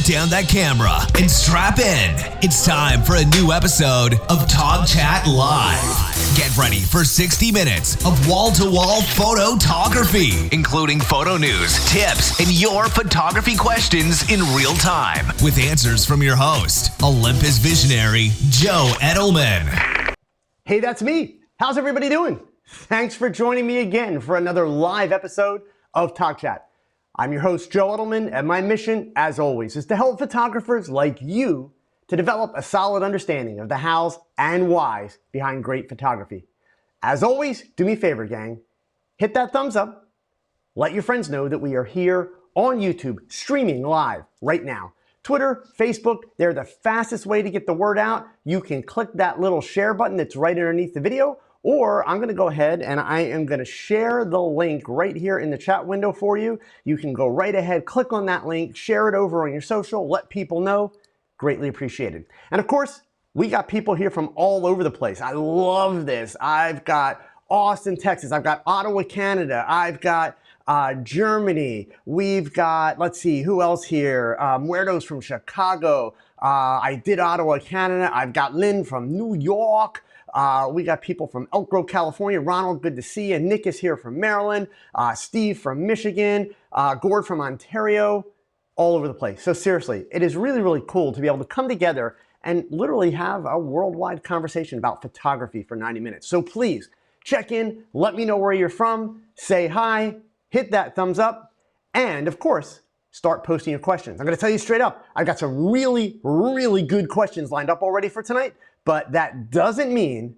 put down that camera and strap in. It's time for a new episode of TogChat Live. Get ready for 60 minutes of wall-to-wall photography, including photo news, tips, and your photography questions in real time, with answers from your host, Olympus visionary Joe Edelman. Hey, that's me. How's everybody doing? Thanks for joining me again for another live episode of TogChat. I'm your host, Joe Edelman, and my mission, as always, is to help photographers like you to develop a solid understanding of the hows and whys behind great photography. As always, do me a favor, gang. Hit that thumbs up. Let your friends know that we are here on YouTube, streaming live right now. Twitter, Facebook, they're the fastest way to get the word out. You can click that little share button that's right underneath the video, or I'm gonna go ahead and I am gonna share the link right here in the chat window for you. You can go right ahead, click on that link, share it over on your social, let people know. Greatly appreciated. And of course, we got people here from all over the place. I love this. I've got Austin, Texas. I've got Ottawa, Canada. I've got Germany. We've got, let's see, who else here? Muertos from Chicago. I did Ottawa, Canada. I've got Lynn from New York. We got people from Elk Grove, California. Ronald, good to see you. Nick is here from Maryland. Steve from Michigan. Gord from Ontario. All over the place. So seriously, it is really, really cool to be able to come together and literally have a worldwide conversation about photography for 90 minutes. So please check in, let me know where you're from, say hi, hit that thumbs up, and of course, start posting your questions. I'm gonna tell you straight up, I've got some really, really good questions lined up already for tonight, but that doesn't mean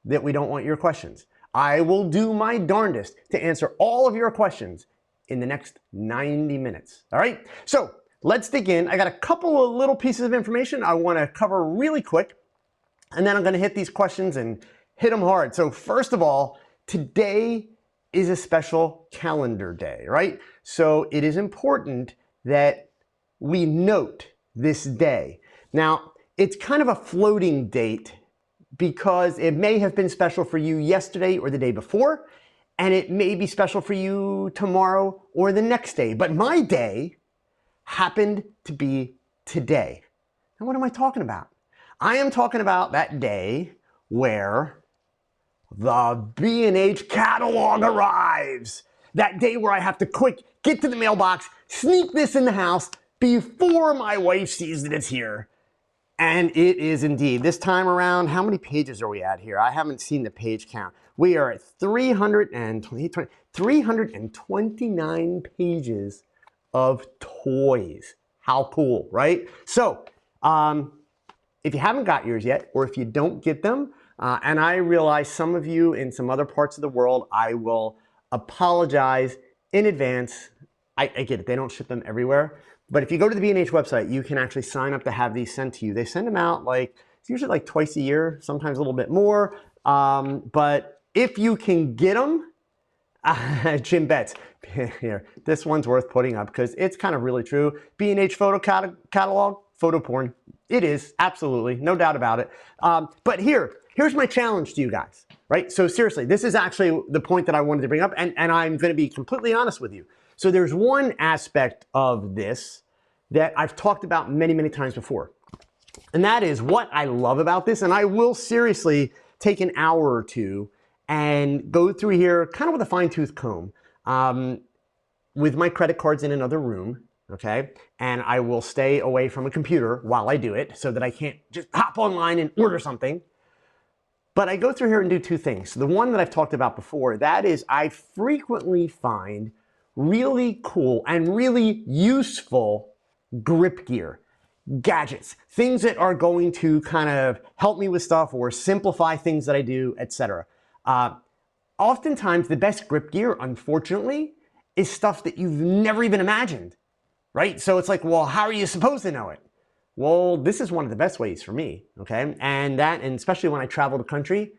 that we don't want your questions. I will do my darndest to answer all of your questions in the next 90 minutes, all right? So let's dig in. I got a couple of little pieces of information I wanna cover really quick, and then I'm gonna hit these questions and hit them hard. So first of all, today is a special calendar day, right? So it is important that we note this day. Now, it's kind of a floating date because it may have been special for you yesterday or the day before, and it may be special for you tomorrow or the next day. But my day happened to be today. Now, what am I talking about? I am talking about that day where the B&H catalog arrives. That day where I have to quick get to the mailbox, sneak this in the house before my wife sees that it's here. And it is indeed. This time around, how many pages are we at here? I haven't seen the page count. We are at 329 pages of toys. How cool, right? So, if you haven't got yours yet, or if you don't get them, and I realize some of you in some other parts of the world, I will apologize in advance. I get it, they don't ship them everywhere. But if you go to the B&H website, you can actually sign up to have these sent to you. They send them out it's usually like twice a year, sometimes a little bit more. But if you can get them, Jim Betts, here, this one's worth putting up because it's kind of really true. B&H photo catalog, photo porn. It is, absolutely, no doubt about it. But here's my challenge to you guys, right? So seriously, this is actually the point that I wanted to bring up, and I'm gonna be completely honest with you. So there's one aspect of this that I've talked about many, many times before. And that is what I love about this, and I will seriously take an hour or two and go through here kind of with a fine-tooth comb with my credit cards in another room, okay? And I will stay away from a computer while I do it so that I can't just hop online and order something. But I go through here and do two things. So the one that I've talked about before, that is I frequently find really cool and really useful grip gear, gadgets, things that are going to kind of help me with stuff or simplify things that I do, etc. Oftentimes the best grip gear, unfortunately, is stuff that you've never even imagined, right? So it's like, well, how are you supposed to know it? Well, this is one of the best ways for me, okay? And especially when I travel the country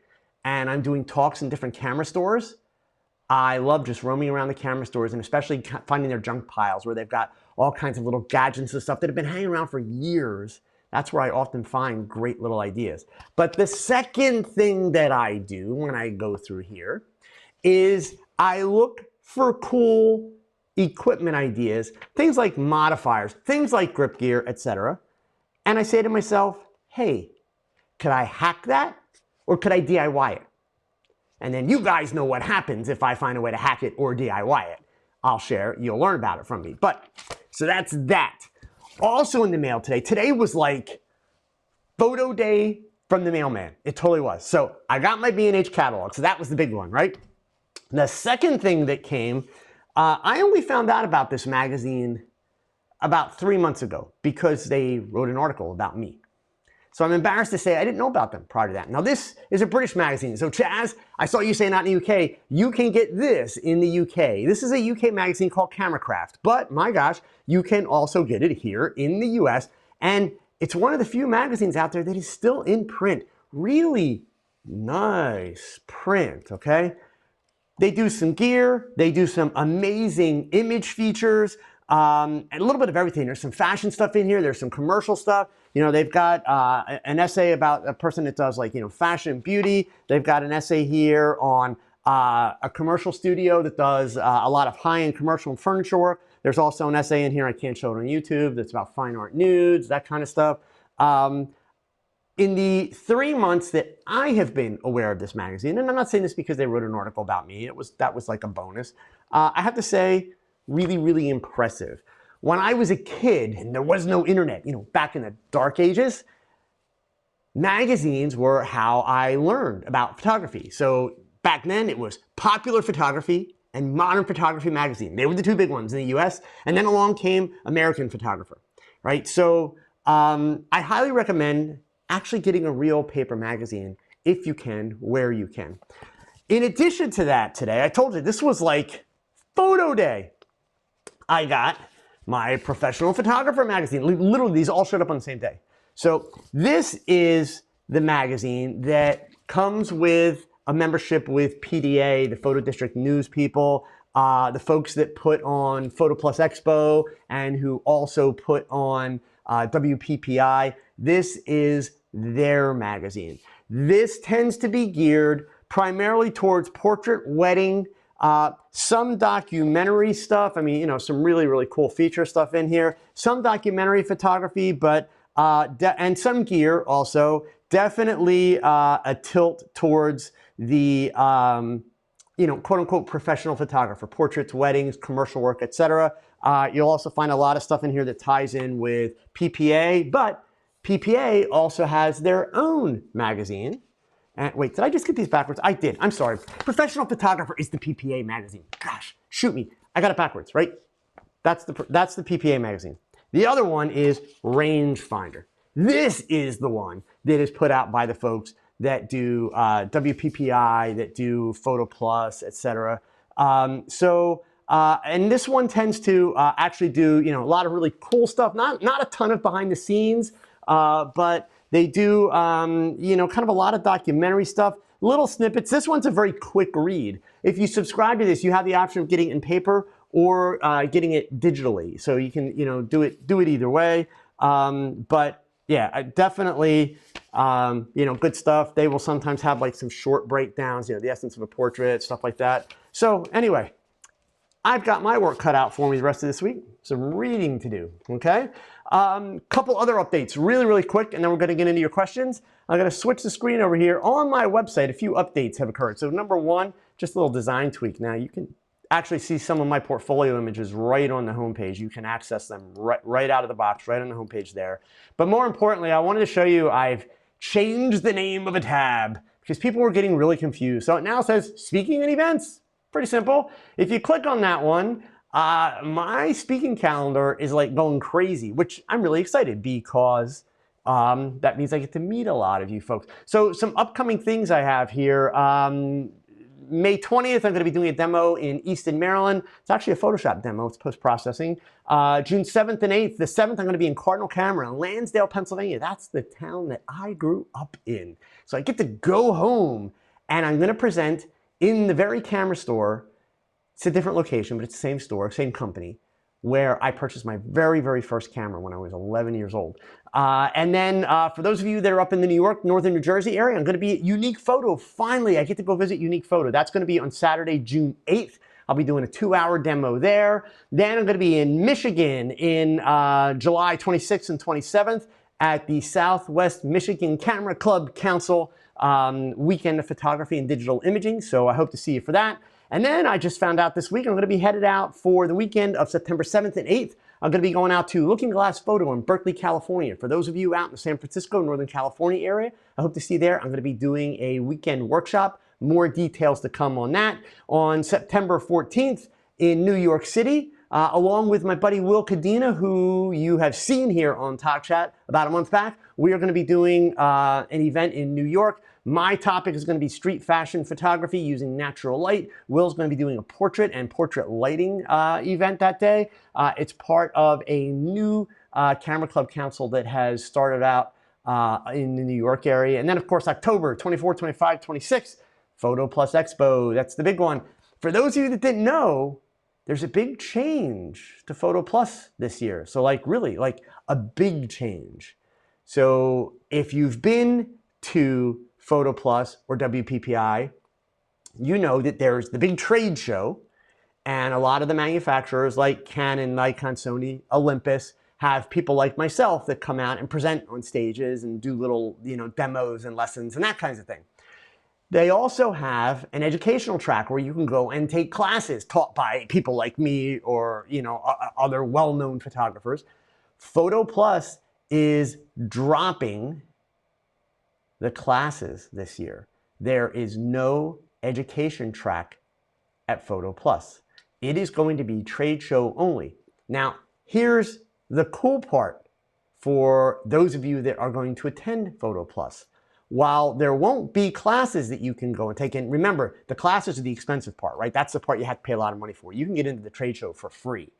and I'm doing talks in different camera stores, I love just roaming around the camera stores and especially finding their junk piles where they've got all kinds of little gadgets and stuff that have been hanging around for years. That's where I often find great little ideas. But the second thing that I do when I go through here is I look for cool equipment ideas, things like modifiers, things like grip gear, etc. And I say to myself, hey, could I hack that or could I DIY it? And then you guys know what happens if I find a way to hack it or DIY it. I'll share, you'll learn about it from me. But, so that's that. Also in the mail today, today was like photo day from the mailman. It totally was. So I got my B&H catalog, so that was the big one, right? The second thing that came, I only found out about this magazine about 3 months ago because they wrote an article about me. So I'm embarrassed to say I didn't know about them prior to that. Now this is a British magazine. So Chaz, I saw you say not in the UK. You can get this in the UK. This is a UK magazine called Cameracraft. But my gosh, you can also get it here in the US. And it's one of the few magazines out there that is still in print. Really nice print, okay? They do some gear. They do some amazing image features. And a little bit of everything. There's some fashion stuff in here. There's some commercial stuff. You know, they've got an essay about a person that does like, you know, fashion and beauty. They've got an essay here on a commercial studio that does a lot of high-end commercial and furniture work. There's also an essay in here, I can't show it on YouTube, that's about fine art nudes, that kind of stuff. In the 3 months that I have been aware of this magazine, and I'm not saying this because they wrote an article about me, that was like a bonus. I have to say, really, really impressive. When I was a kid and there was no internet, you know, back in the dark ages, magazines were how I learned about photography. So back then it was Popular Photography and Modern Photography magazine. They were the two big ones in the US. And then along came American Photographer, right? So I highly recommend actually getting a real paper magazine if you can, where you can. In addition to that today, I told you this was like photo day. I got my Professional Photographer magazine. Literally, these all showed up on the same day. So this is the magazine that comes with a membership with PDA, the Photo District News people, the folks that put on Photo Plus Expo and who also put on WPPI. This is their magazine. This tends to be geared primarily towards portrait, wedding, some documentary stuff. I mean, you know, some really, really cool feature stuff in here. Some documentary photography, but and some gear also. Definitely a tilt towards the, you know, quote unquote professional photographer, portraits, weddings, commercial work, etc. You'll also find a lot of stuff in here that ties in with PPA, but PPA also has their own magazine. And wait, did I just get these backwards? I did. I'm sorry. Professional Photographer is the PPA magazine. Gosh, shoot me. I got it backwards, right? That's the PPA magazine. The other one is Rangefinder. This is the one that is put out by the folks that do WPPI, that do Photo Plus, etc. And this one tends to actually do, you know, a lot of really cool stuff. Not a ton of behind the scenes, but they do, you know, kind of a lot of documentary stuff, little snippets. This one's a very quick read. If you subscribe to this, you have the option of getting it in paper or getting it digitally. So you can, you know, do it either way. But yeah, definitely, you know, good stuff. They will sometimes have like some short breakdowns, you know, the essence of a portrait, stuff like that. So anyway, I've got my work cut out for me the rest of this week. Some reading to do, okay? Couple other updates, really, really quick, and then we're gonna get into your questions. I'm gonna switch the screen over here. On my website, a few updates have occurred. So number one, just a little design tweak. Now you can actually see some of my portfolio images right on the homepage. You can access them right out of the box, right on the homepage there. But more importantly, I wanted to show you I've changed the name of a tab because people were getting really confused. So it now says speaking and events. Pretty simple. If you click on that one, my speaking calendar is like going crazy, which I'm really excited because that means I get to meet a lot of you folks. So some upcoming things I have here. May 20th, I'm going to be doing a demo in Easton, Maryland. It's actually a Photoshop demo. It's post-processing. June 7th and 8th. The 7th, I'm going to be in Cardinal Camera in Lansdale, Pennsylvania. That's the town that I grew up in. So I get to go home, and I'm going to present in the very camera store. It's a different location, but it's the same store, same company, where I purchased my very, very first camera when I was 11 years old. And then for those of you that are up in the New York, Northern New Jersey area, I'm going to be at Unique Photo. Finally, I get to go visit Unique Photo. That's going to be on Saturday, June 8th. I'll be doing a 2-hour demo there. Then I'm going to be in Michigan in July 26th and 27th at the Southwest Michigan Camera Club Council weekend of photography and digital imaging. So I hope to see you for that. And then I just found out this week I'm going to be headed out for the weekend of September 7th and 8th. I'm going to be going out to Looking Glass Photo in Berkeley, California. For those of you out in the San Francisco, Northern California area, I hope to see you there. I'm going to be doing a weekend workshop. More details to come on that. On September 14th in New York City, along with my buddy Will Cadena, who you have seen here on TogChat about a month back, we are going to be doing an event in New York. My topic is going to be street fashion photography using natural light. Will's going to be doing a portrait and portrait lighting event that day. It's part of a new Camera Club Council that has started out in the New York area. And then, of course, October 24, 25, 26, Photo Plus Expo. That's the big one. For those of you that didn't know, there's a big change to Photo Plus this year. So really a big change. So if you've been to Photo Plus or WPPI, you know that there's the big trade show, and a lot of the manufacturers like Canon, Nikon, Sony, Olympus have people like myself that come out and present on stages and do little, demos and lessons and that kinds of thing. They also have an educational track where you can go and take classes taught by people like me or, other well-known photographers. Photo Plus is dropping the classes this year. There is no education track at Photo Plus. It is going to be trade show only. Now, here's the cool part for those of you that are going to attend Photo Plus. While there won't be classes that you can go and take in, remember, the classes are the expensive part, right? That's the part you have to pay a lot of money for. You can get into the trade show for free.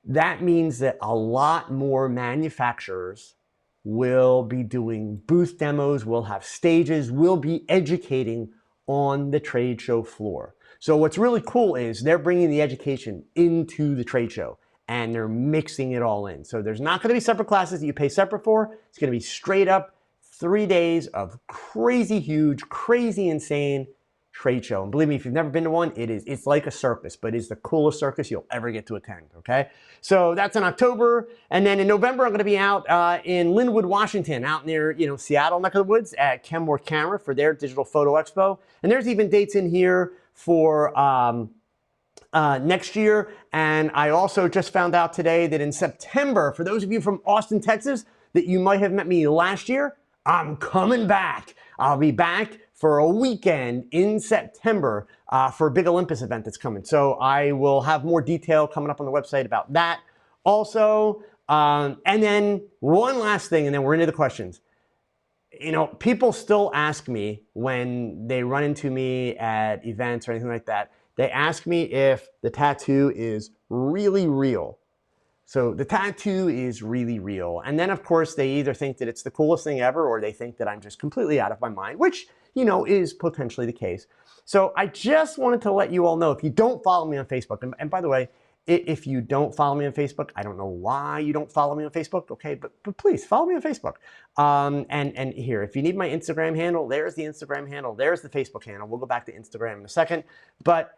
That means that a lot more manufacturers will be doing booth demos, will have stages, will be educating on the trade show floor. So what's really cool is they're bringing the education into the trade show and they're mixing it all in. So there's not going to be separate classes that you pay separate for. It's going to be straight up 3 days of crazy huge, crazy insane trade show. And believe me, if you've never been to one, it's like a circus, but it's the coolest circus you'll ever get to attend, okay? So that's in October. And then in November, I'm going to be out in Linwood, Washington, out near, Seattle neck of the woods at Kenmore Camera for their Digital Photo Expo. And there's even dates in here for next year. And I also just found out today that in September, for those of you from Austin, Texas, that you might have met me last year, I'm coming back. I'll be back for a weekend in September for a big Olympus event that's coming. So I will have more detail coming up on the website about that also. And then one last thing, and then we're into the questions. People still ask me when they run into me at events or anything like that, they ask me if the tattoo is really real. So the tattoo is really real. And then, of course, they either think that it's the coolest thing ever or they think that I'm just completely out of my mind, which, is potentially the case. So I just wanted to let you all know, if you don't follow me on Facebook, and by the way, if you don't follow me on Facebook, I don't know why you don't follow me on Facebook, okay, but please follow me on Facebook. And here, if you need my Instagram handle, there's the Instagram handle, there's the Facebook handle. We'll go back to Instagram in a second. But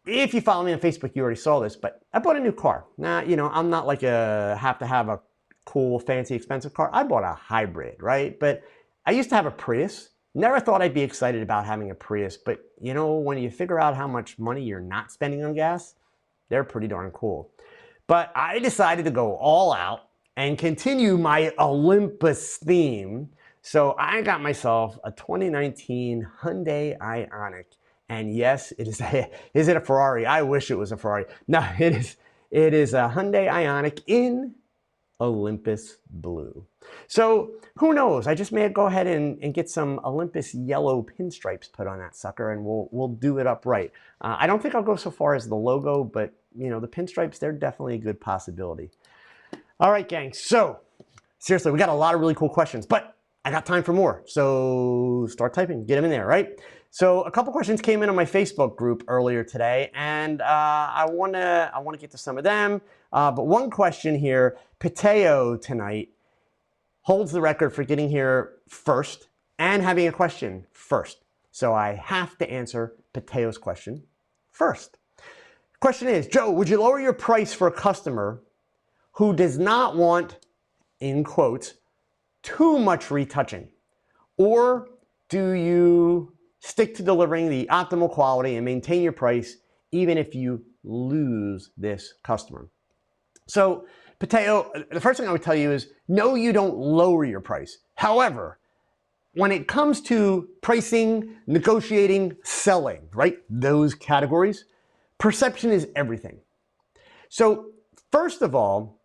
if you follow me on Facebook, you already saw this, but I bought a new car. Now, I'm not like have to have a cool, fancy, expensive car. I bought a hybrid, right? But I used to have a Prius. Never thought I'd be excited about having a Prius, but when you figure out how much money you're not spending on gas, they're pretty darn cool. But I decided to go all out and continue my Olympus theme. So I got myself a 2019 Hyundai Ioniq. And yes, is it a Ferrari? I wish it was a Ferrari. No, it is a Hyundai Ioniq in Olympus blue. So who knows? I just may go ahead and get some Olympus yellow pinstripes put on that sucker, and we'll do it up right. I don't think I'll go so far as the logo, but the pinstripes, they're definitely a good possibility. All right, gang. So seriously, we got a lot of really cool questions, but I got time for more. So start typing, get them in there, right? So a couple questions came in on my Facebook group earlier today, and I wanna get to some of them. But one question here, Pateo tonight holds the record for getting here first and having a question first. So I have to answer Pateo's question first. Question is, Joe, would you lower your price for a customer who does not want, in quotes, too much retouching? Or do you stick to delivering the optimal quality and maintain your price even if you lose this customer? So, Pateo, the first thing I would tell you is, no, you don't lower your price. However, when it comes to pricing, negotiating, selling, right, those categories, perception is everything. So, first of all,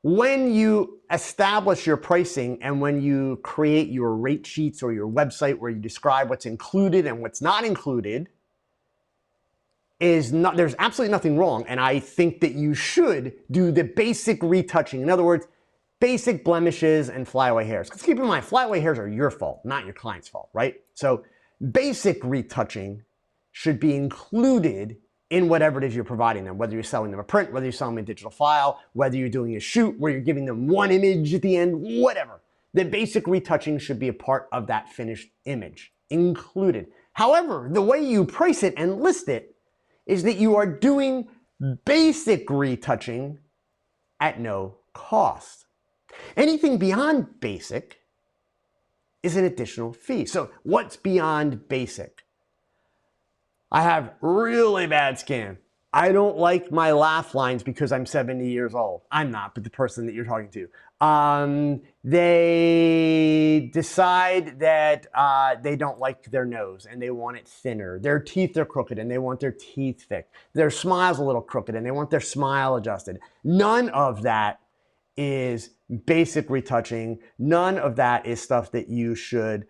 when you establish your pricing and when you create your rate sheets or your website where you describe what's included and what's not included, there's absolutely nothing wrong. And I think that you should do the basic retouching. In other words, basic blemishes and flyaway hairs. Because keep in mind, flyaway hairs are your fault, not your client's fault, right? So basic retouching should be included in whatever it is you're providing them, whether you're selling them a print, whether you're selling them a digital file, whether you're doing a shoot where you're giving them one image at the end, whatever. The basic retouching should be a part of that finished image, included. However, the way you price it and list it is that you are doing basic retouching at no cost. Anything beyond basic is an additional fee. So what's beyond basic? I have really bad skin. I don't like my laugh lines because I'm 70 years old. I'm not, but the person that you're talking to. They decide that they don't like their nose and they want it thinner. Their teeth are crooked and they want their teeth thick. Their smile's a little crooked and they want their smile adjusted. None of that is basic retouching. None of that is stuff that you should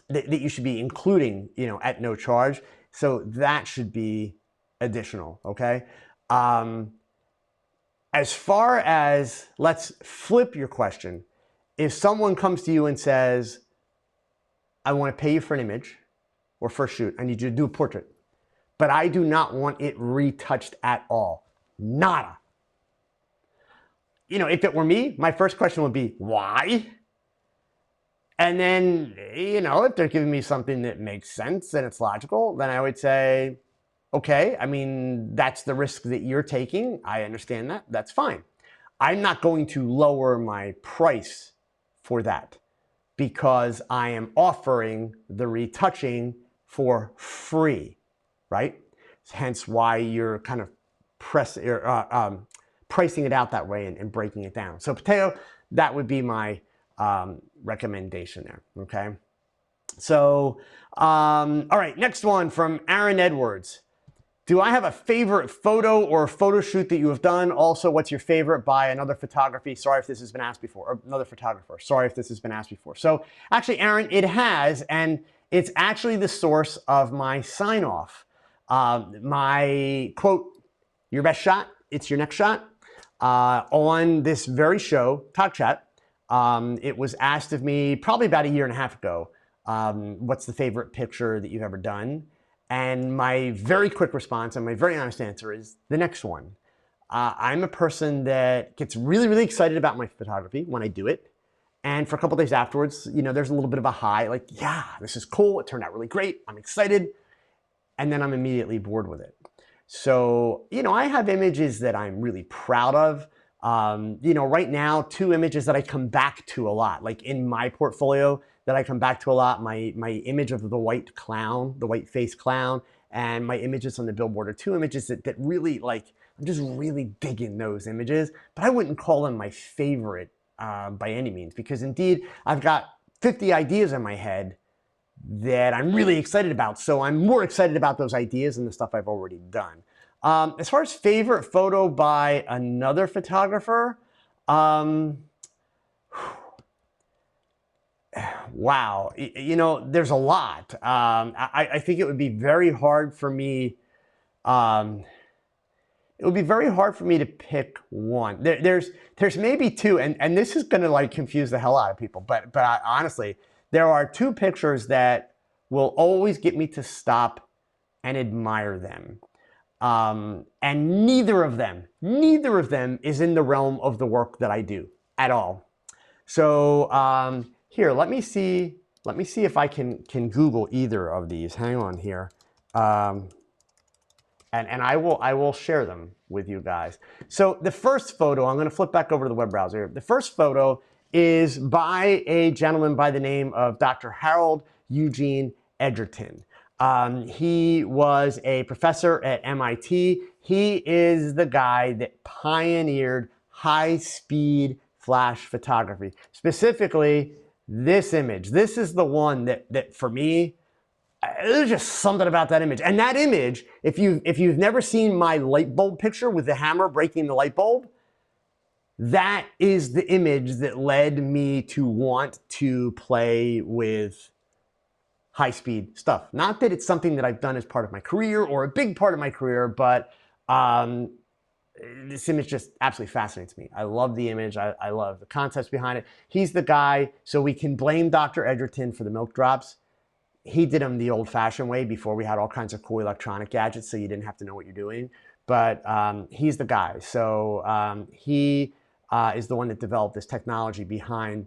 that you should be including, at no charge. So that should be additional, okay? As far as, let's flip your question. If someone comes to you and says, I want to pay you for an image or for a shoot, I need you to do a portrait, but I do not want it retouched at all. Nada. If it were me, my first question would be, why? And then, if they're giving me something that makes sense and it's logical, then I would say, okay, that's the risk that you're taking. I understand that. That's fine. I'm not going to lower my price for that because I am offering the retouching for free, right? Hence why you're kind of pricing it out that way and breaking it down. So, Pateo, that would be my recommendation there, okay? So, all right, next one from Aaron Edwards. Do I have a favorite photo or photo shoot that you have done? Also, what's your favorite by another photography? Sorry if this has been asked before, or another photographer. Sorry if this has been asked before. So actually, Aaron, it has, and it's actually the source of my sign-off. My quote, your best shot, it's your next shot. On this very show, TogChat, it was asked of me probably about a year and a half ago, what's the favorite picture that you've ever done? And my very quick response and my very honest answer is the next one. I'm a person that gets really, really excited about my photography when I do it. And for a couple days afterwards, there's a little bit of a high, like, yeah, this is cool. It turned out really great. I'm excited. And then I'm immediately bored with it. So, I have images that I'm really proud of. Right now, 2 images that I come back to a lot, like in my portfolio that I come back to a lot, my image of the white clown, the white face clown, and my images on the billboard are 2 images that really, I'm just really digging those images, but I wouldn't call them my favorite by any means, because indeed, I've got 50 ideas in my head that I'm really excited about. So I'm more excited about those ideas than the stuff I've already done. As far as favorite photo by another photographer, wow, there's a lot. I think it would be very hard for me. It would be very hard for me to pick one. There's maybe 2, and this is gonna confuse the hell out of people. But honestly, there are 2 pictures that will always get me to stop and admire them. And neither of them is in the realm of the work that I do at all. So here, let me see let me see if I can Google either of these. Hang on here. And I will share them with you guys. So the first photo, I'm going to flip back over to the web browser. The first photo is by a gentleman by the name of Dr. Harold Eugene Edgerton. He was a professor at MIT. He is the guy that pioneered high-speed flash photography. Specifically, this image. This is the one that for me, there's just something about that image. And that image, if you've never seen my light bulb picture with the hammer breaking the light bulb, that is the image that led me to want to play with high-speed stuff. Not that it's something that I've done as part of my career or a big part of my career, but this image just absolutely fascinates me. I love the image. I love the concepts behind it. He's the guy, so we can blame Dr. Edgerton for the milk drops. He did them the old-fashioned way before we had all kinds of cool electronic gadgets, so you didn't have to know what you're doing. But he's the guy. So he is the one that developed this technology behind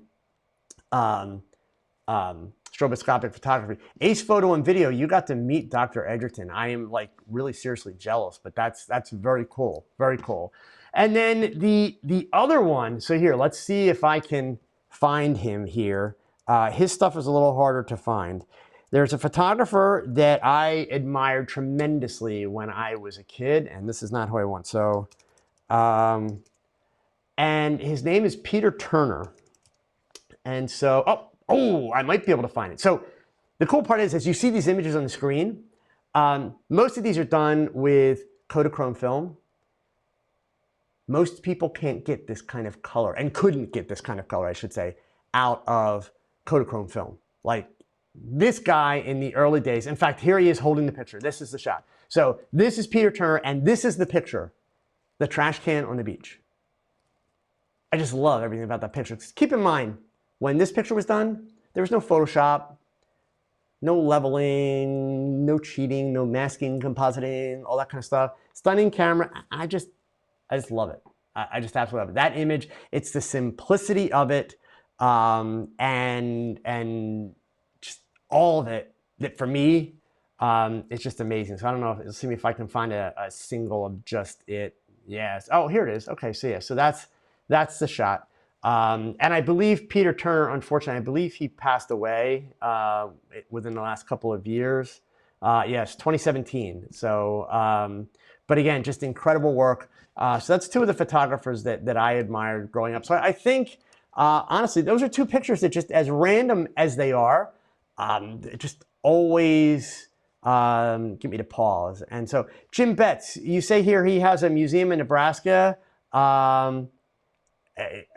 stroboscopic photography. Ace Photo and Video, you got to meet Dr. Edgerton. I am like really seriously jealous, but that's very cool, very cool. And then the other one, so here, let's see if I can find him here. His stuff is a little harder to find. There's a photographer that I admired tremendously when I was a kid, and this is not who I want. So, and his name is Peter Turner. And so, oh, I might be able to find it. So the cool part is, as you see these images on the screen, most of these are done with Kodachrome film. Most people can't get this kind of color, and couldn't get this kind of color, I should say, out of Kodachrome film. Like this guy in the early days, in fact, here he is holding the picture. This is the shot. So this is Peter Turner, and this is the picture, the trash can on the beach. I just love everything about that picture. Keep in mind, when this picture was done, there was no Photoshop, no leveling, no cheating, no masking, compositing, all that kind of stuff. Stunning camera. I just love it. I just absolutely love it. That image, it's the simplicity of it, and just all of it that for me, it's just amazing. So I don't know, let's see if I can find a single of just it. Yes. Oh, here it is. Okay, so yeah, so that's the shot. And I believe Peter Turner, unfortunately, I believe he passed away within the last couple of years. Yes, 2017. So, but again, just incredible work. So that's two of the photographers that I admired growing up. So I think, honestly, those are two pictures that just as random as they are, just always get me to pause. And so Jim Betts, you say here he has a museum in Nebraska.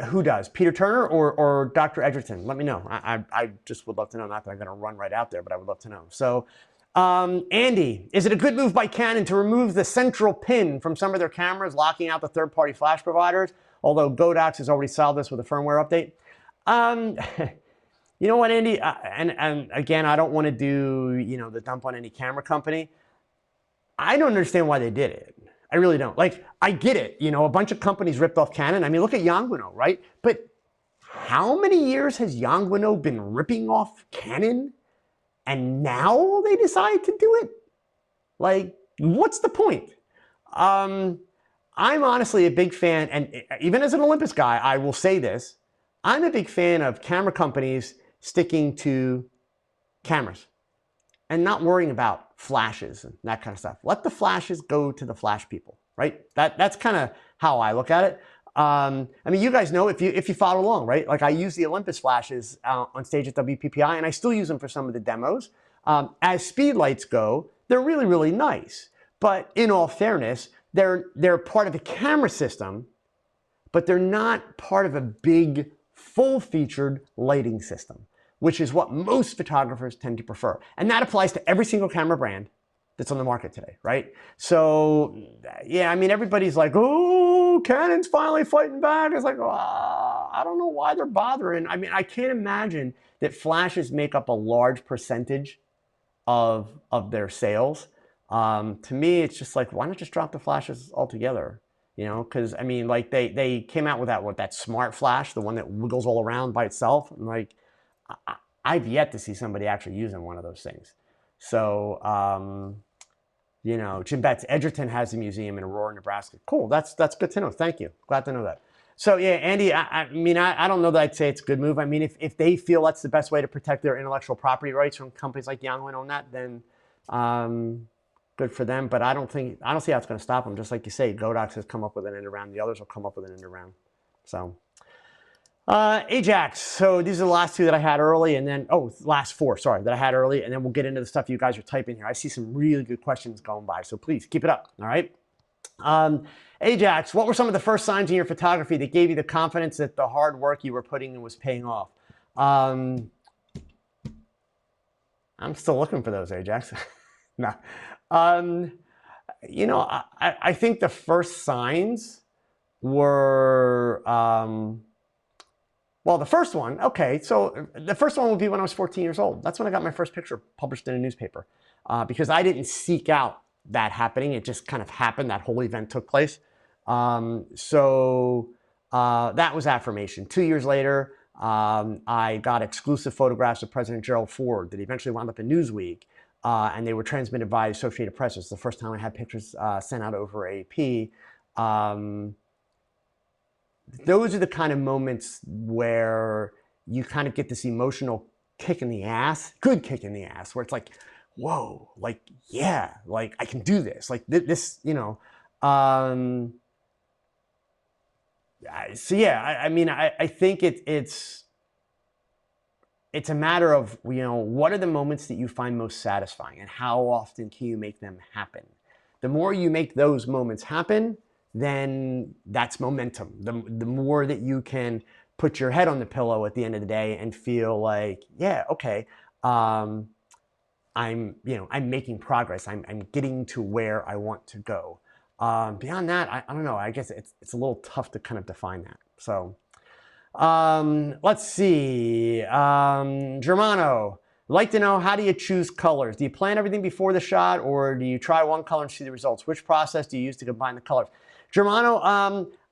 Who does? Peter Turner or Dr. Edgerton? Let me know. I just would love to know. Not that I'm going to run right out there, but I would love to know. So, Andy, is it a good move by Canon to remove the central pin from some of their cameras, locking out the third-party flash providers? Although Godox has already solved this with a firmware update. You know what, Andy? And again, I don't want to do the dump on any camera company. I don't understand why they did it. I really don't. Like, I get it. A bunch of companies ripped off Canon. I mean, look at Yongwano, right? But how many years has Yongwano been ripping off Canon? And now they decide to do it? Like, what's the point? I'm honestly a big fan, and even as an Olympus guy, I will say this. I'm a big fan of camera companies sticking to cameras and not worrying about flashes and that kind of stuff. Let the flashes go to the flash people, right? That's kind of how I look at it. I mean, you guys know if you follow along, right? Like I use the Olympus flashes on stage at WPPI, and I still use them for some of the demos. As speed lights go, they're really, really nice. But in all fairness, they're part of a camera system, but they're not part of a big, full-featured lighting system, which is what most photographers tend to prefer. And that applies to every single camera brand that's on the market today, right? So, yeah, I mean, everybody's like, oh, Canon's finally fighting back. It's like, oh, I don't know why they're bothering. I mean, I can't imagine that flashes make up a large percentage of their sales. To me, it's just like, why not just drop the flashes altogether? Because, I mean, like, they came out with that smart flash, the one that wiggles all around by itself. I'm like, I've yet to see somebody actually using one of those things. So, you know, Jim Betts, Edgerton has a museum in Aurora, Nebraska. Cool, that's good to know. Thank you. Glad to know that. So yeah, Andy, I mean, I don't know that I'd say it's a good move. I mean, if they feel that's the best way to protect their intellectual property rights from companies like Yangwin on that, then good for them. But I don't see how it's going to stop them. Just like you say, Godox has come up with an end around. The others will come up with an end around. So Ajax. So these are the last two that I had early, and then last four, sorry, that I had early, and then we'll get into the stuff you guys are typing here. I see some really good questions going by, so please keep it up. All right. Ajax, what were some of the first signs in your photography that gave you the confidence that the hard work you were putting in was paying off? I'm still looking for those, Ajax. No. You know, I think the first signs were, well, the first one, okay, so the first one would be when I was 14 years old. That's when I got my first picture published in a newspaper because I didn't seek out that happening. It just kind of happened. That whole event took place. So that was affirmation. 2 years later, I got exclusive photographs of President Gerald Ford that eventually wound up in Newsweek, and they were transmitted by Associated Press. It's the first time I had pictures sent out over AP. Those are the kind of moments where you kind of get this emotional kick in the ass, good kick in the ass, where it's like, whoa, like, yeah, like I can do this. Like this, you know. So yeah, I mean, I think it's a matter of, you know, what are the moments that you find most satisfying and how often can you make them happen? The more you make those moments happen, then that's momentum. The more that you can put your head on the pillow at the end of the day and feel like, yeah, okay, I'm making progress. I'm getting to where I want to go. Beyond that, I don't know. I guess it's a little tough to kind of define that. So let's see. Germano, I'd like to know, how do you choose colors? Do you plan everything before the shot, or do you try one color and see the results? Which process do you use to combine the colors? Germano,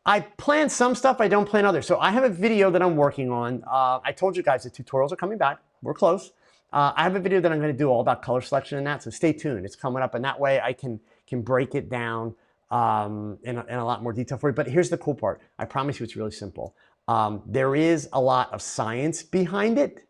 I plan some stuff. I don't plan others. So I have a video that I'm working on. I told you guys the tutorials are coming back. We're close. I have a video that I'm going to do all about color selection and that, so stay tuned. It's coming up, and that way I can break it down in a lot more detail for you. But here's the cool part. I promise you it's really simple. There is a lot of science behind it,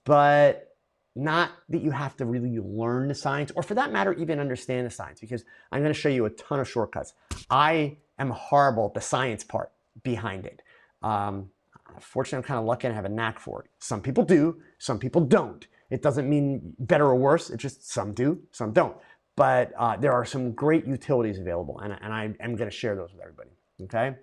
but not that you have to really learn the science, or for that matter, even understand the science, because I'm going to show you a ton of shortcuts. I am horrible at the science part behind it. Fortunately, I'm kind of lucky and I have a knack for it. Some people do, some people don't. It doesn't mean better or worse. It's just some do, some don't. But there are some great utilities available, and I am going to share those with everybody. Okay.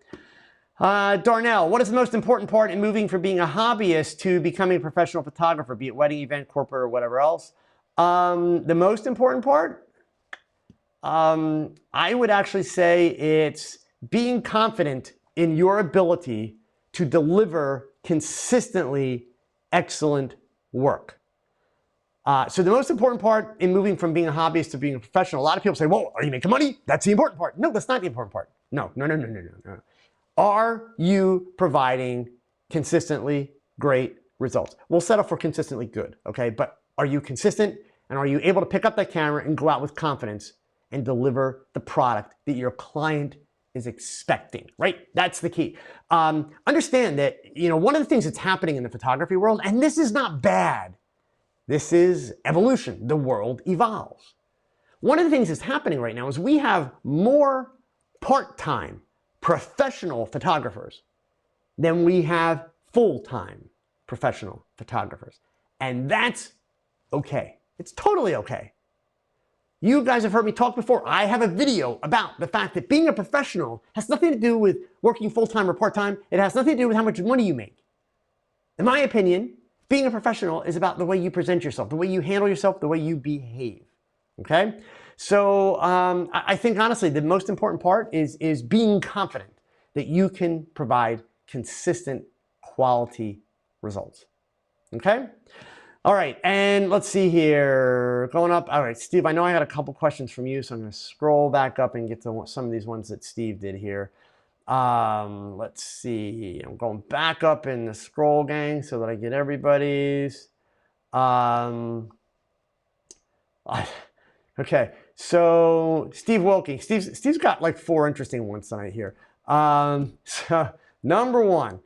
Darnell, what is the most important part in moving from being a hobbyist to becoming a professional photographer, be it wedding, event, corporate, or whatever else? The most important part, I would actually say it's being confident in your ability to deliver consistently excellent work. So the most important part in moving from being a hobbyist to being a professional, a lot of people say, well, are you making money? That's the important part. No, that's not the important part. No. Are you providing consistently great results? We'll settle for consistently good, okay? But are you consistent, and are you able to pick up that camera and go out with confidence and deliver the product that your client is expecting, right? That's the key. Understand that, one of the things that's happening in the photography world, and this is not bad, this is evolution. The world evolves. One of the things that's happening right now is we have more part-time professional photographers than we have full-time professional photographers. And that's okay. It's totally okay. You guys have heard me talk before. I have a video about the fact that being a professional has nothing to do with working full-time or part-time. It has nothing to do with how much money you make. In my opinion, being a professional is about the way you present yourself, the way you handle yourself, the way you behave. Okay? So I think honestly, the most important part is being confident that you can provide consistent quality results. Okay? All right, and let's see here. Going up. All right, Steve, I know I had a couple questions from you, so I'm going to scroll back up and get to some of these ones that Steve did here. Let's see. I'm going back up in the scroll gang so that I get everybody's. Okay, so Steve Wilkie. Steve's got like 4 interesting ones tonight here. So number 1,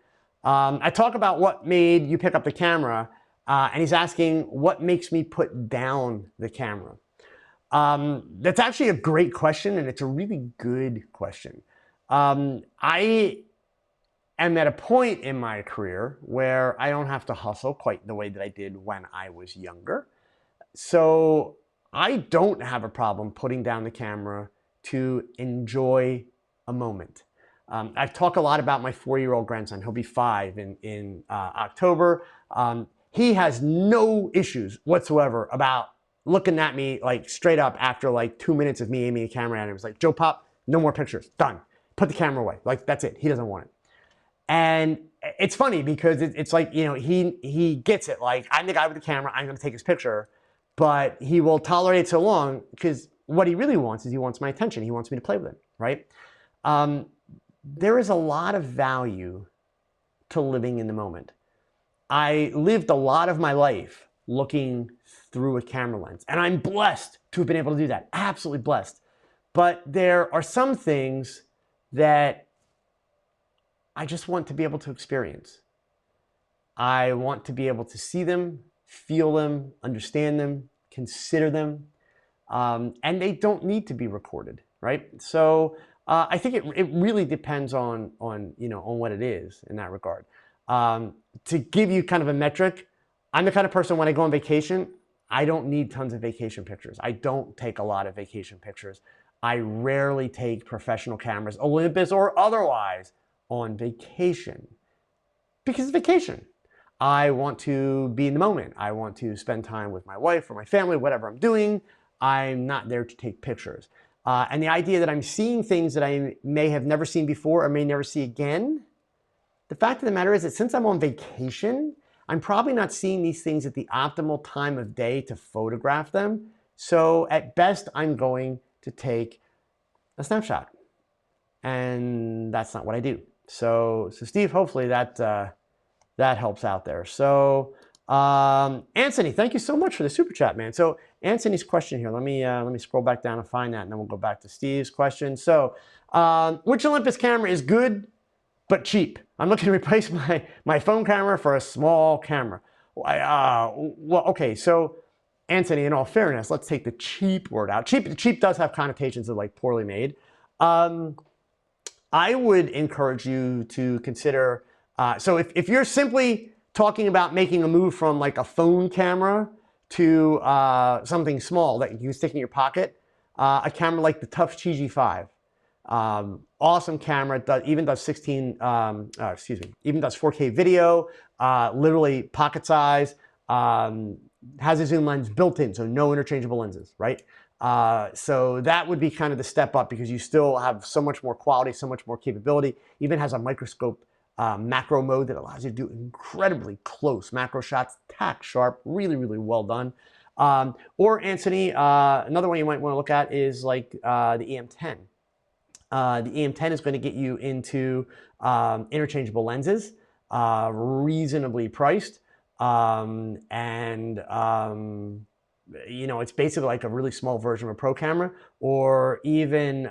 I talk about what made you pick up the camera, and he's asking what makes me put down the camera. That's actually a great question, and it's a really good question. I am at a point in my career where I don't have to hustle quite the way that I did when I was younger. So I don't have a problem putting down the camera to enjoy a moment. I've talked a lot about my 4-year-old grandson. He'll be 5 in October. He has no issues whatsoever about looking at me like straight up after like 2 minutes of me aiming a camera at him. He's like, Joe Pop, no more pictures, done. Put the camera away. Like, that's it. He doesn't want it. And it's funny because it's like, you know, he gets it. Like, I'm the guy with the camera. I'm going to take his picture. But he will tolerate so long because what he really wants is he wants my attention. He wants me to play with him, right? There is a lot of value to living in the moment. I lived a lot of my life looking through a camera lens, and I'm blessed to have been able to do that. Absolutely blessed. But there are some things that I just want to be able to experience. I want to be able to see them, feel them, understand them, consider them, and they don't need to be recorded, right? So I think it really depends on what it is in that regard. To give you kind of a metric, I'm the kind of person when I go on vacation, I don't need tons of vacation pictures. I don't take a lot of vacation pictures. I rarely take professional cameras, Olympus or otherwise, on vacation because it's vacation. I want to be in the moment. I want to spend time with my wife or my family, whatever I'm doing. I'm not there to take pictures. And the idea that I'm seeing things that I may have never seen before or may never see again, the fact of the matter is that since I'm on vacation, I'm probably not seeing these things at the optimal time of day to photograph them. So at best, I'm going to take a snapshot. And that's not what I do. So Steve, hopefully that helps out there. So Anthony, thank you so much for the super chat, man. So Anthony's question here, let me scroll back down and find that, and then we'll go back to Steve's question. So which Olympus camera is good but cheap? I'm looking to replace my phone camera for a small camera. Well, okay, so Anthony, in all fairness, let's take the cheap word out. Cheap does have connotations of like poorly made. I would encourage you to consider, so if you're simply talking about making a move from like a phone camera to something small that you can stick in your pocket, a camera like the Tufts GG5, awesome camera, even does 4K video, literally pocket size, has a zoom lens built in, so no interchangeable lenses, right? So that would be kind of the step up because you still have so much more quality, so much more capability. Even has a microscope macro mode that allows you to do incredibly close macro shots, tack sharp, really, really well done. Or Anthony, another one you might want to look at is like the EM10. The EM10 is going to get you into interchangeable lenses, reasonably priced, it's basically like a really small version of a pro camera, or even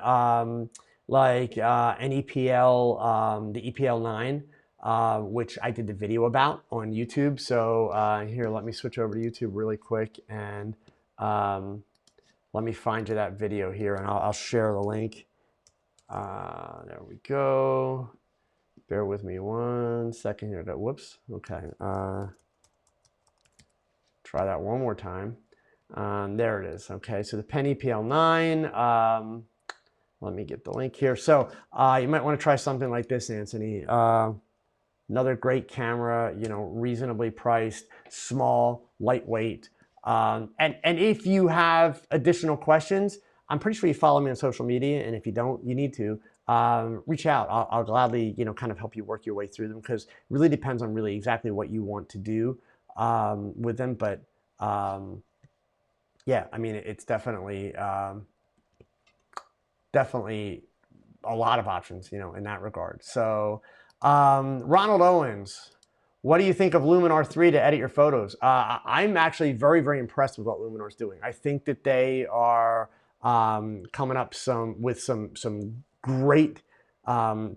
like an EPL, the EPL9, which I did the video about on YouTube. So here, let me switch over to YouTube really quick, and let me find you that video here, and I'll share the link. There we go. Bear with me 1 second here. Whoops. Okay. Try that one more time. There it is. Okay, so the Pen EPL9. Let me get the link here. So you might want to try something like this, Anthony. Another great camera, reasonably priced, small, lightweight. And if you have additional questions, I'm pretty sure you follow me on social media, and if you don't, you need to reach out. I'll gladly, kind of help you work your way through them, because it really depends on really exactly what you want to do with them. But yeah, I mean, it's definitely a lot of options, in that regard. So Ronald Owens, What do you think of Luminar 3 to edit your photos? I'm actually very, very impressed with what Luminar is doing. I think that they are coming up with some great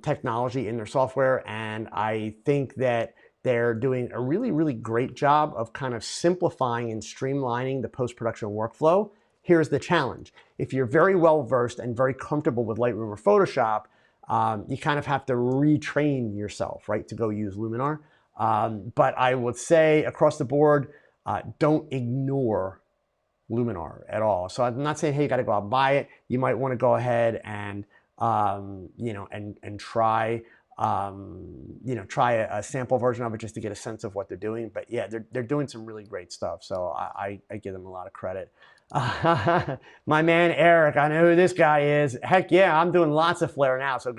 technology in their software, and I think that they're doing a really, really great job of kind of simplifying and streamlining the post-production workflow. Here's the challenge. If you're very well versed and very comfortable with Lightroom or Photoshop, you kind of have to retrain yourself, right, to go use Luminar. But I would say across the board, don't ignore Luminar at all. So I'm not saying, hey, you got to go out and buy it. You might want to go ahead and try try a sample version of it just to get a sense of what they're doing. But yeah, they're doing some really great stuff. So I give them a lot of credit. My man Eric, I know who this guy is. Heck yeah, I'm doing lots of flare now. So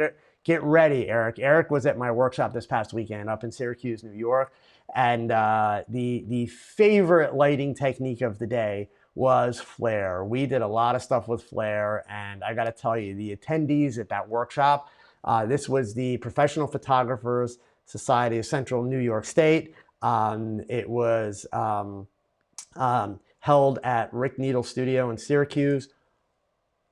get ready, Eric. Eric was at my workshop this past weekend up in Syracuse, New York, and the favorite lighting technique of the day was flare. We did a lot of stuff with flare, and I got to tell you, the attendees at that workshop. This was the Professional Photographers Society of Central New York State. It was held at Rick Needle's studio in Syracuse.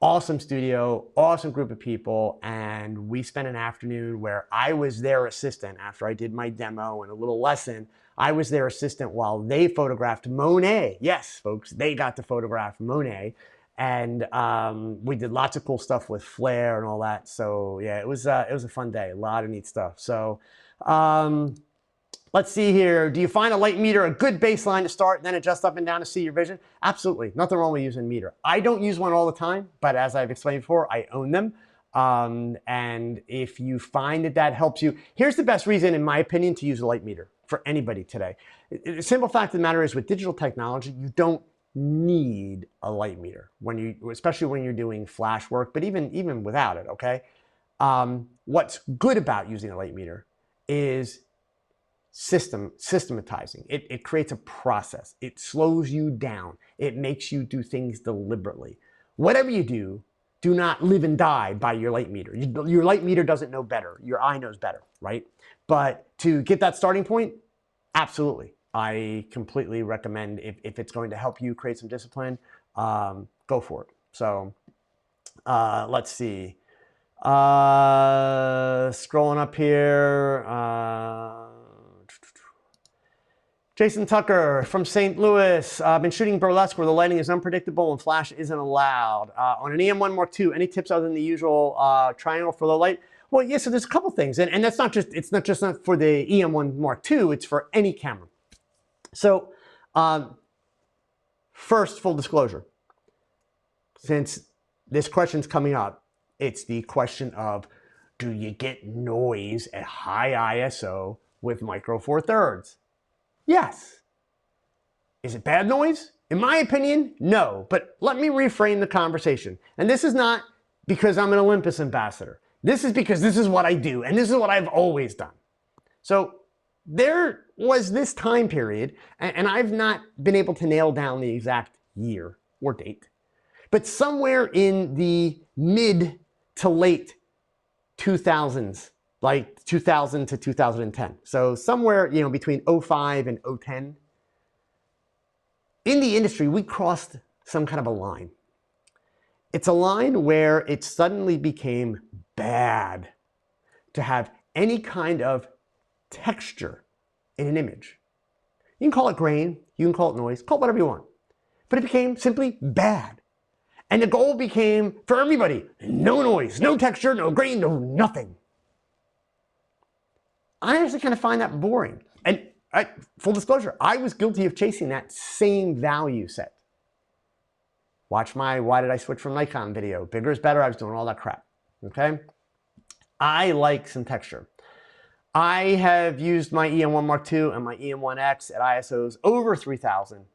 Awesome studio, awesome group of people, and we spent an afternoon where I was their assistant after I did my demo and a little lesson. I was their assistant while they photographed Monet. Yes, folks, they got to photograph Monet. And we did lots of cool stuff with flare and all that. So yeah, it was a fun day. A lot of neat stuff. So let's see here. Do you find a light meter a good baseline to start, then adjust up and down to see your vision? Absolutely. Nothing wrong with using a meter. I don't use one all the time, but as I've explained before, I own them. And if you find that helps you, here's the best reason, in my opinion, to use a light meter for anybody today. The simple fact of the matter is, with digital technology, you don't need a light meter especially when you're doing flash work, but even without it, okay? What's good about using a light meter is systematizing. It creates a process. It slows you down. It makes you do things deliberately. Whatever you do, do not live and die by your light meter. Your light meter doesn't know better. Your eye knows better, right? But to get that starting point, absolutely. I completely recommend, if it's going to help you create some discipline, go for it. So let's see. Scrolling up here. Jason Tucker from St. Louis. I've been shooting burlesque where the lighting is unpredictable and flash isn't allowed. On an EM1 Mark II, any tips other than the usual triangle for low light? Well, yeah, so there's a couple things. And that's it's not just for the EM1 Mark II, it's for any camera. So first, full disclosure, since this question's coming up, it's the question of, do you get noise at high ISO with Micro Four Thirds? Yes. Is it bad noise? In my opinion, no. But let me reframe the conversation. And this is not because I'm an Olympus ambassador. This is because this is what I do, and this is what I've always done. So there was this time period, and I've not been able to nail down the exact year or date, but somewhere in the mid to late 2000s, like 2000 to 2010. So somewhere, between 05 and 010, in the industry, we crossed some kind of a line. It's a line where it suddenly became bad to have any kind of texture in an image. You can call it grain, you can call it noise, call it whatever you want. But it became simply bad. And the goal became, for everybody, no noise, no texture, no grain, no nothing. I actually kind of find that boring. And full disclosure, I was guilty of chasing that same value set. Watch my Why Did I Switch from Nikon video. Bigger is better. I was doing all that crap. Okay? I like some texture. I have used my EM1 Mark II and my EM1X at ISOs over 3000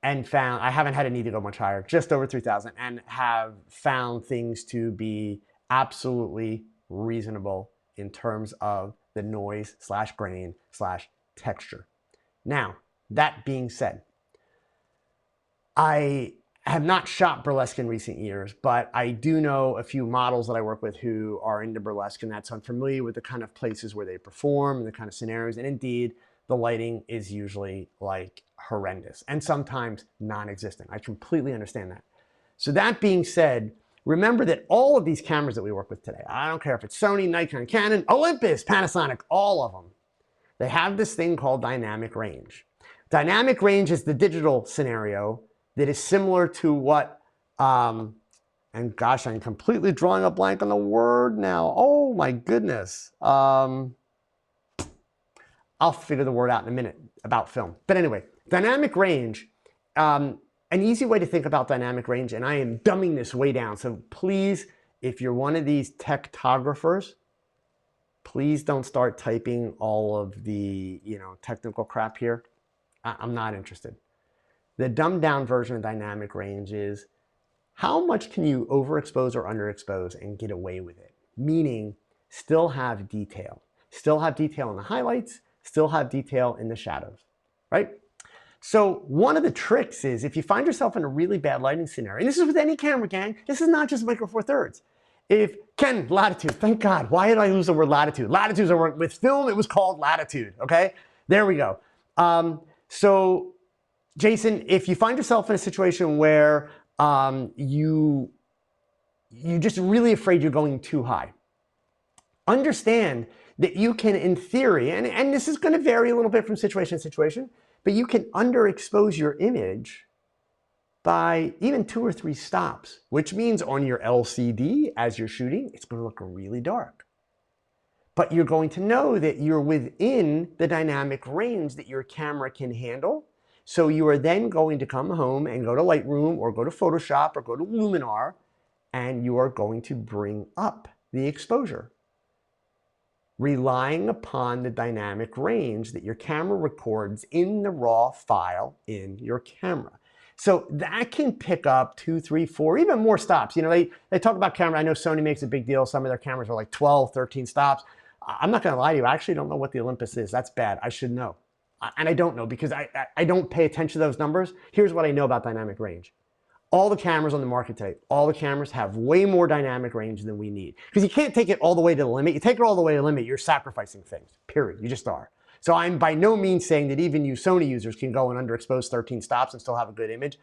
and found, I haven't had a need to go much higher, just over 3000, and have found things to be absolutely reasonable in terms of the noise / grain / texture. Now, that being said, I have not shot burlesque in recent years, but I do know a few models that I work with who are into burlesque, and that's I'm familiar with the kind of places where they perform and the kind of scenarios. And indeed, the lighting is usually like horrendous and sometimes non-existent. I completely understand that. So that being said, remember that all of these cameras that we work with today, I don't care if it's Sony, Nikon, Canon, Olympus, Panasonic, all of them, they have this thing called dynamic range. Dynamic range is the digital scenario that is similar to what, and gosh, I'm completely drawing a blank on the word now. Oh my goodness. I'll figure the word out in a minute about film. But anyway, dynamic range, an easy way to think about dynamic range, and I am dumbing this way down. So please, if you're one of these techtographers, please don't start typing all of the technical crap here. I'm not interested. The dumbed down version of dynamic range is how much can you overexpose or underexpose and get away with it? Meaning still have detail. Still have detail in the highlights, still have detail in the shadows, right? So one of the tricks is if you find yourself in a really bad lighting scenario, and this is with any camera, gang, this is not just Micro Four Thirds. If Ken, latitude, thank God. Why did I lose the word latitude? Latitudes are with film, it was called latitude, okay? There we go. So Jason, if you find yourself in a situation where you're just really afraid you're going too high, understand that you can, in theory, and this is going to vary a little bit from situation to situation, but you can underexpose your image by even 2 or 3 stops, which means on your LCD as you're shooting, it's going to look really dark. But you're going to know that you're within the dynamic range that your camera can handle. So you are then going to come home and go to Lightroom or go to Photoshop or go to Luminar, and you are going to bring up the exposure, relying upon the dynamic range that your camera records in the raw file in your camera. So that can pick up 2, 3, 4, even more stops. They talk about camera. I know Sony makes a big deal. Some of their cameras are like 12, 13 stops. I'm not going to lie to you. I actually don't know what the Olympus is. That's bad. I should know. And I don't know because I don't pay attention to those numbers. Here's what I know about dynamic range. All the cameras on the market today, all the cameras have way more dynamic range than we need. Because you can't take it all the way to the limit. You take it all the way to the limit, you're sacrificing things, period. You just are. So I'm by no means saying that even you Sony users can go and underexpose 13 stops and still have a good image.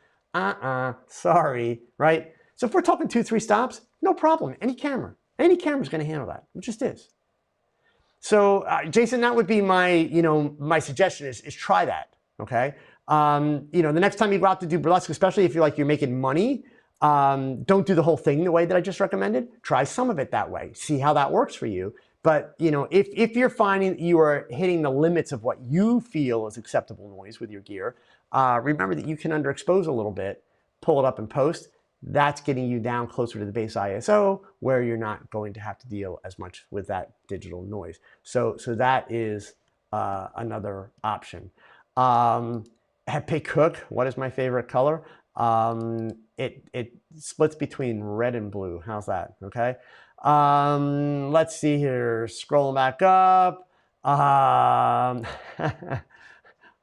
Sorry, right? So if we're talking 2, 3 stops, no problem. Any camera's going to handle that. It just is. So Jason, that would be my, my suggestion is try that, okay? The next time you go out to do burlesque, especially if you're making money, don't do the whole thing the way that I just recommended. Try some of it that way. See how that works for you. But, if you're finding you are hitting the limits of what you feel is acceptable noise with your gear, remember that you can underexpose a little bit, pull it up in post. That's getting you down closer to the base ISO where you're not going to have to deal as much with that digital noise. So that is another option. At Pick Cook, what is my favorite color? It splits between red and blue. How's that? Okay. Let's see here. Scrolling back up.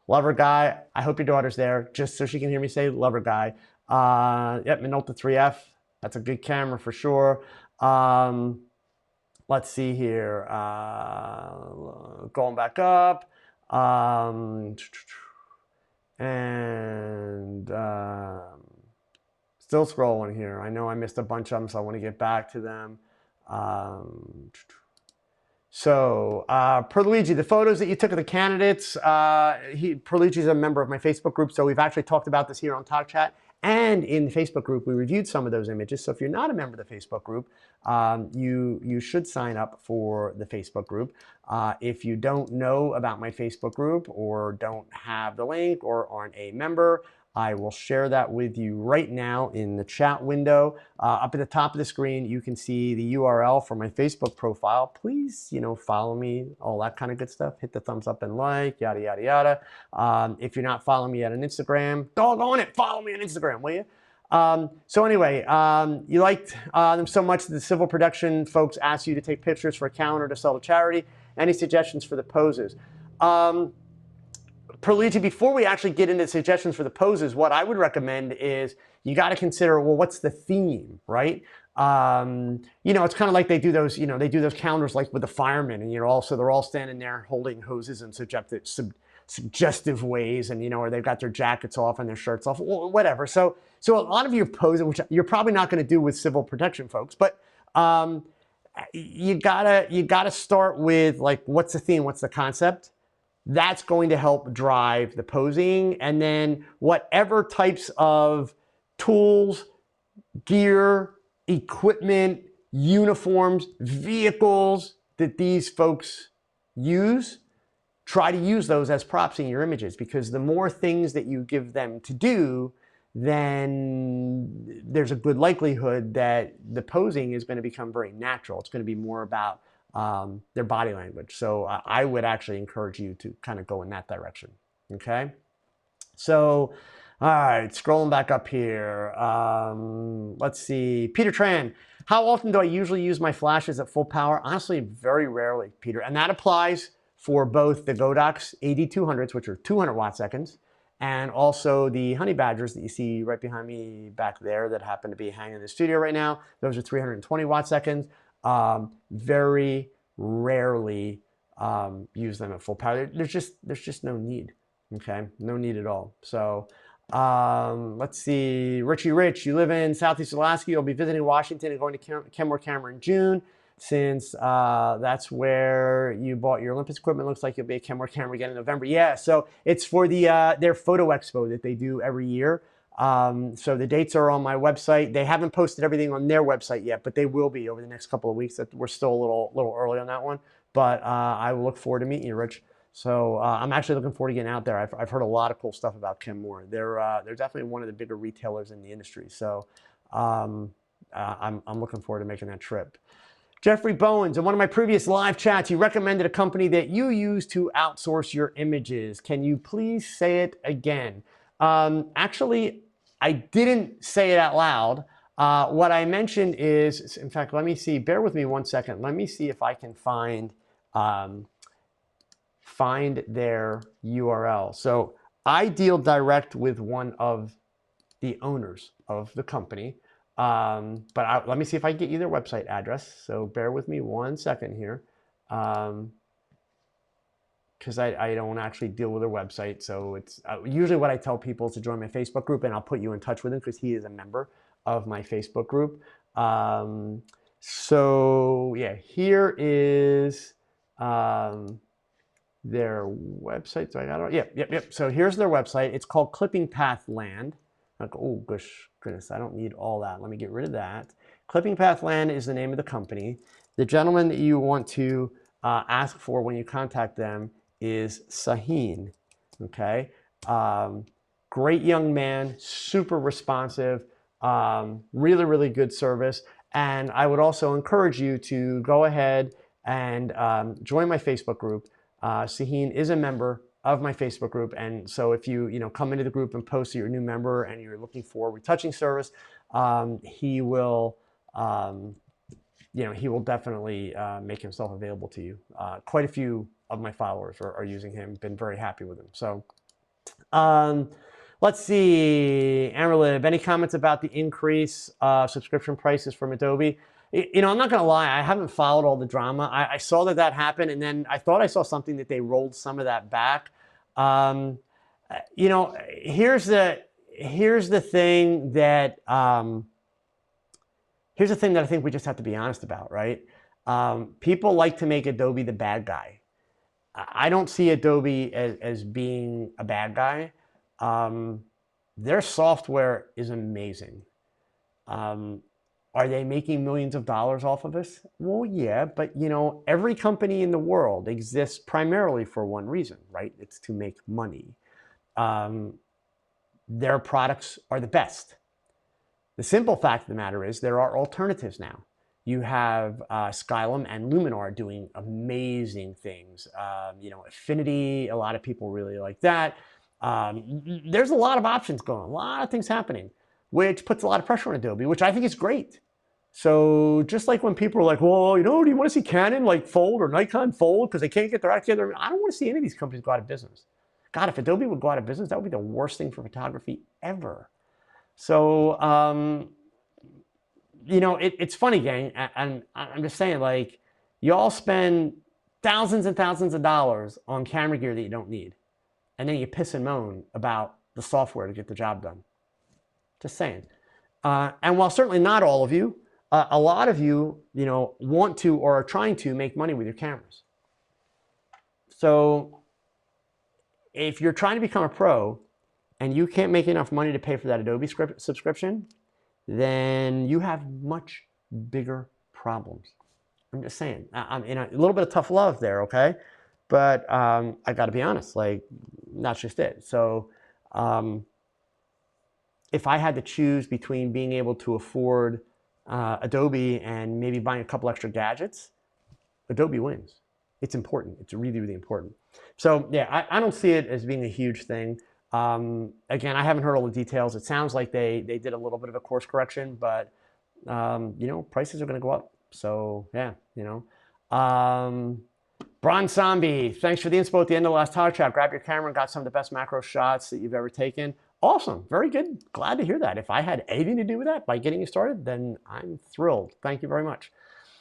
Lover Guy. I hope your daughter's there just so she can hear me say Lover Guy. Yep, Minolta 3F. That's a good camera for sure. Let's see here. Going back up. Still scrolling here. I know I missed a bunch of them, so I want to get back to them. Perluigi, the photos that you took of the candidates, Perluigi is a member of my Facebook group, so we've actually talked about this here on TogChat. And in the Facebook group, we reviewed some of those images. So if you're not a member of the Facebook group, you should sign up for the Facebook group. If you don't know about my Facebook group or don't have the link or aren't a member, I will share that with you right now in the chat window. Up at the top of the screen, you can see the URL for my Facebook profile. Please, follow me, all that kind of good stuff. Hit the thumbs up and like, yada, yada, yada. If you're not following me on Instagram, doggone it, follow me on Instagram, will you? You liked them so much that the civil production folks asked you to take pictures for a calendar to sell to charity. Any suggestions for the poses? Perluigi, before we actually get into suggestions for the poses, what I would recommend is you got to consider, well, what's the theme, right? It's kind of like they do those, they do those calendars like with the firemen, and so they're all standing there holding hoses in suggestive ways, and or they've got their jackets off and their shirts off, whatever. So a lot of your poses, which you're probably not going to do with civil protection folks, but you gotta start with, like, what's the theme, what's the concept? That's going to help drive the posing, and then whatever types of tools, gear, equipment, uniforms, vehicles that these folks use, try to use those as props in your images, because the more things that you give them to do, then there's a good likelihood that the posing is going to become very natural. It's going to be more about their body language. So I would actually encourage you to kind of go in that direction. Okay. So, all right, scrolling back up here. Let's see. Peter Tran, how often do I usually use my flashes at full power? Honestly, very rarely, Peter. And that applies for both the Godox AD200s, which are 200 watt seconds, and also the Honey Badgers that you see right behind me back there that happen to be hanging in the studio right now. Those are 320 watt seconds. Very rarely use them at full power. There's just no need. Okay, no need at all. So let's see, Richie Rich, you live in Southeast Alaska. You'll be visiting Washington and going to Kenmore Camera in June. Since that's where you bought your Olympus equipment, looks like you'll be at Kenmore Camera again in November. Yeah, so it's for their photo expo that they do every year. So the dates are on my website. They haven't posted everything on their website yet, but they will be over the next couple of weeks. We're still a little early on that one, but I will look forward to meeting you, Rich. So I'm actually looking forward to getting out there. I've heard a lot of cool stuff about Kenmore. They're definitely one of the bigger retailers in the industry. So I'm looking forward to making that trip. Jeffrey Bowens, in one of my previous live chats, you recommended a company that you use to outsource your images. Can you please say it again? Actually, I didn't say it out loud. What I mentioned is, in fact, let me see. Bear with me one second. Let me see if I can find their URL. So I deal direct with one of the owners of the company. But let me see if I can get you their website address. So bear with me one second here. Because I don't actually deal with their website. So it's usually what I tell people is to join my Facebook group, and I'll put you in touch with him because he is a member of my Facebook group. So yeah, here is their website. So I got it. Yep. So here's their website. It's called Clipping Path Land. Oh, goodness, I don't need all that. Let me get rid of that. Clipping Path Land is the name of the company. The gentleman that you want to ask for when you contact them is Saheen, okay? Great young man, super responsive, really, really good service. And I would also encourage you to go ahead and join my Facebook group. Saheen is a member of my Facebook group, and so if you come into the group and post that you're a new member and you're looking for a retouching service, he will definitely make himself available to you. Quite a few of my followers are using him, been very happy with him. So let's see, Amerlib, any comments about the increase subscription prices from Adobe? I'm not gonna lie, I haven't followed all the drama. I saw that happened, and then I thought I saw something that they rolled some of that back. Here's the thing that I think we just have to be honest about, right? People like to make Adobe the bad guy. I don't see Adobe as being a bad guy. Their software is amazing. Are they making millions of dollars off of us? Well, yeah, but every company in the world exists primarily for one reason, right? It's to make money. Their products are the best. The simple fact of the matter is there are alternatives now. You have Skylum and Luminar doing amazing things. Affinity, a lot of people really like that. There's a lot of options going on, a lot of things happening, which puts a lot of pressure on Adobe, which I think is great. So just like when people are like, well, do you want to see Canon fold or Nikon fold because they can't get their act together? I don't want to see any of these companies go out of business. God, if Adobe would go out of business, that would be the worst thing for photography ever. So, it's funny, gang, and I'm just saying, like, you all spend thousands and thousands of dollars on camera gear that you don't need, and then you piss and moan about the software to get the job done. Just saying. And while certainly not all of you, a lot of you, want to or are trying to make money with your cameras. So if you're trying to become a pro and you can't make enough money to pay for that Adobe subscription, then you have much bigger problems. I'm just saying. I'm in a little bit of tough love there, okay? But I got to be honest, like, that's just it. So if I had to choose between being able to afford Adobe and maybe buying a couple extra gadgets, Adobe wins. It's important. It's really, really important. So yeah, I don't see it as being a huge thing. Again, I haven't heard all the details. It sounds like they did a little bit of a course correction, but prices are going to go up. So yeah, Bronze Zombie, thanks for the inspo at the end of the last TogChat. Grab your camera and got some of the best macro shots that you've ever taken. Awesome, very good. Glad to hear that. If I had anything to do with that by getting you started, then I'm thrilled. Thank you very much.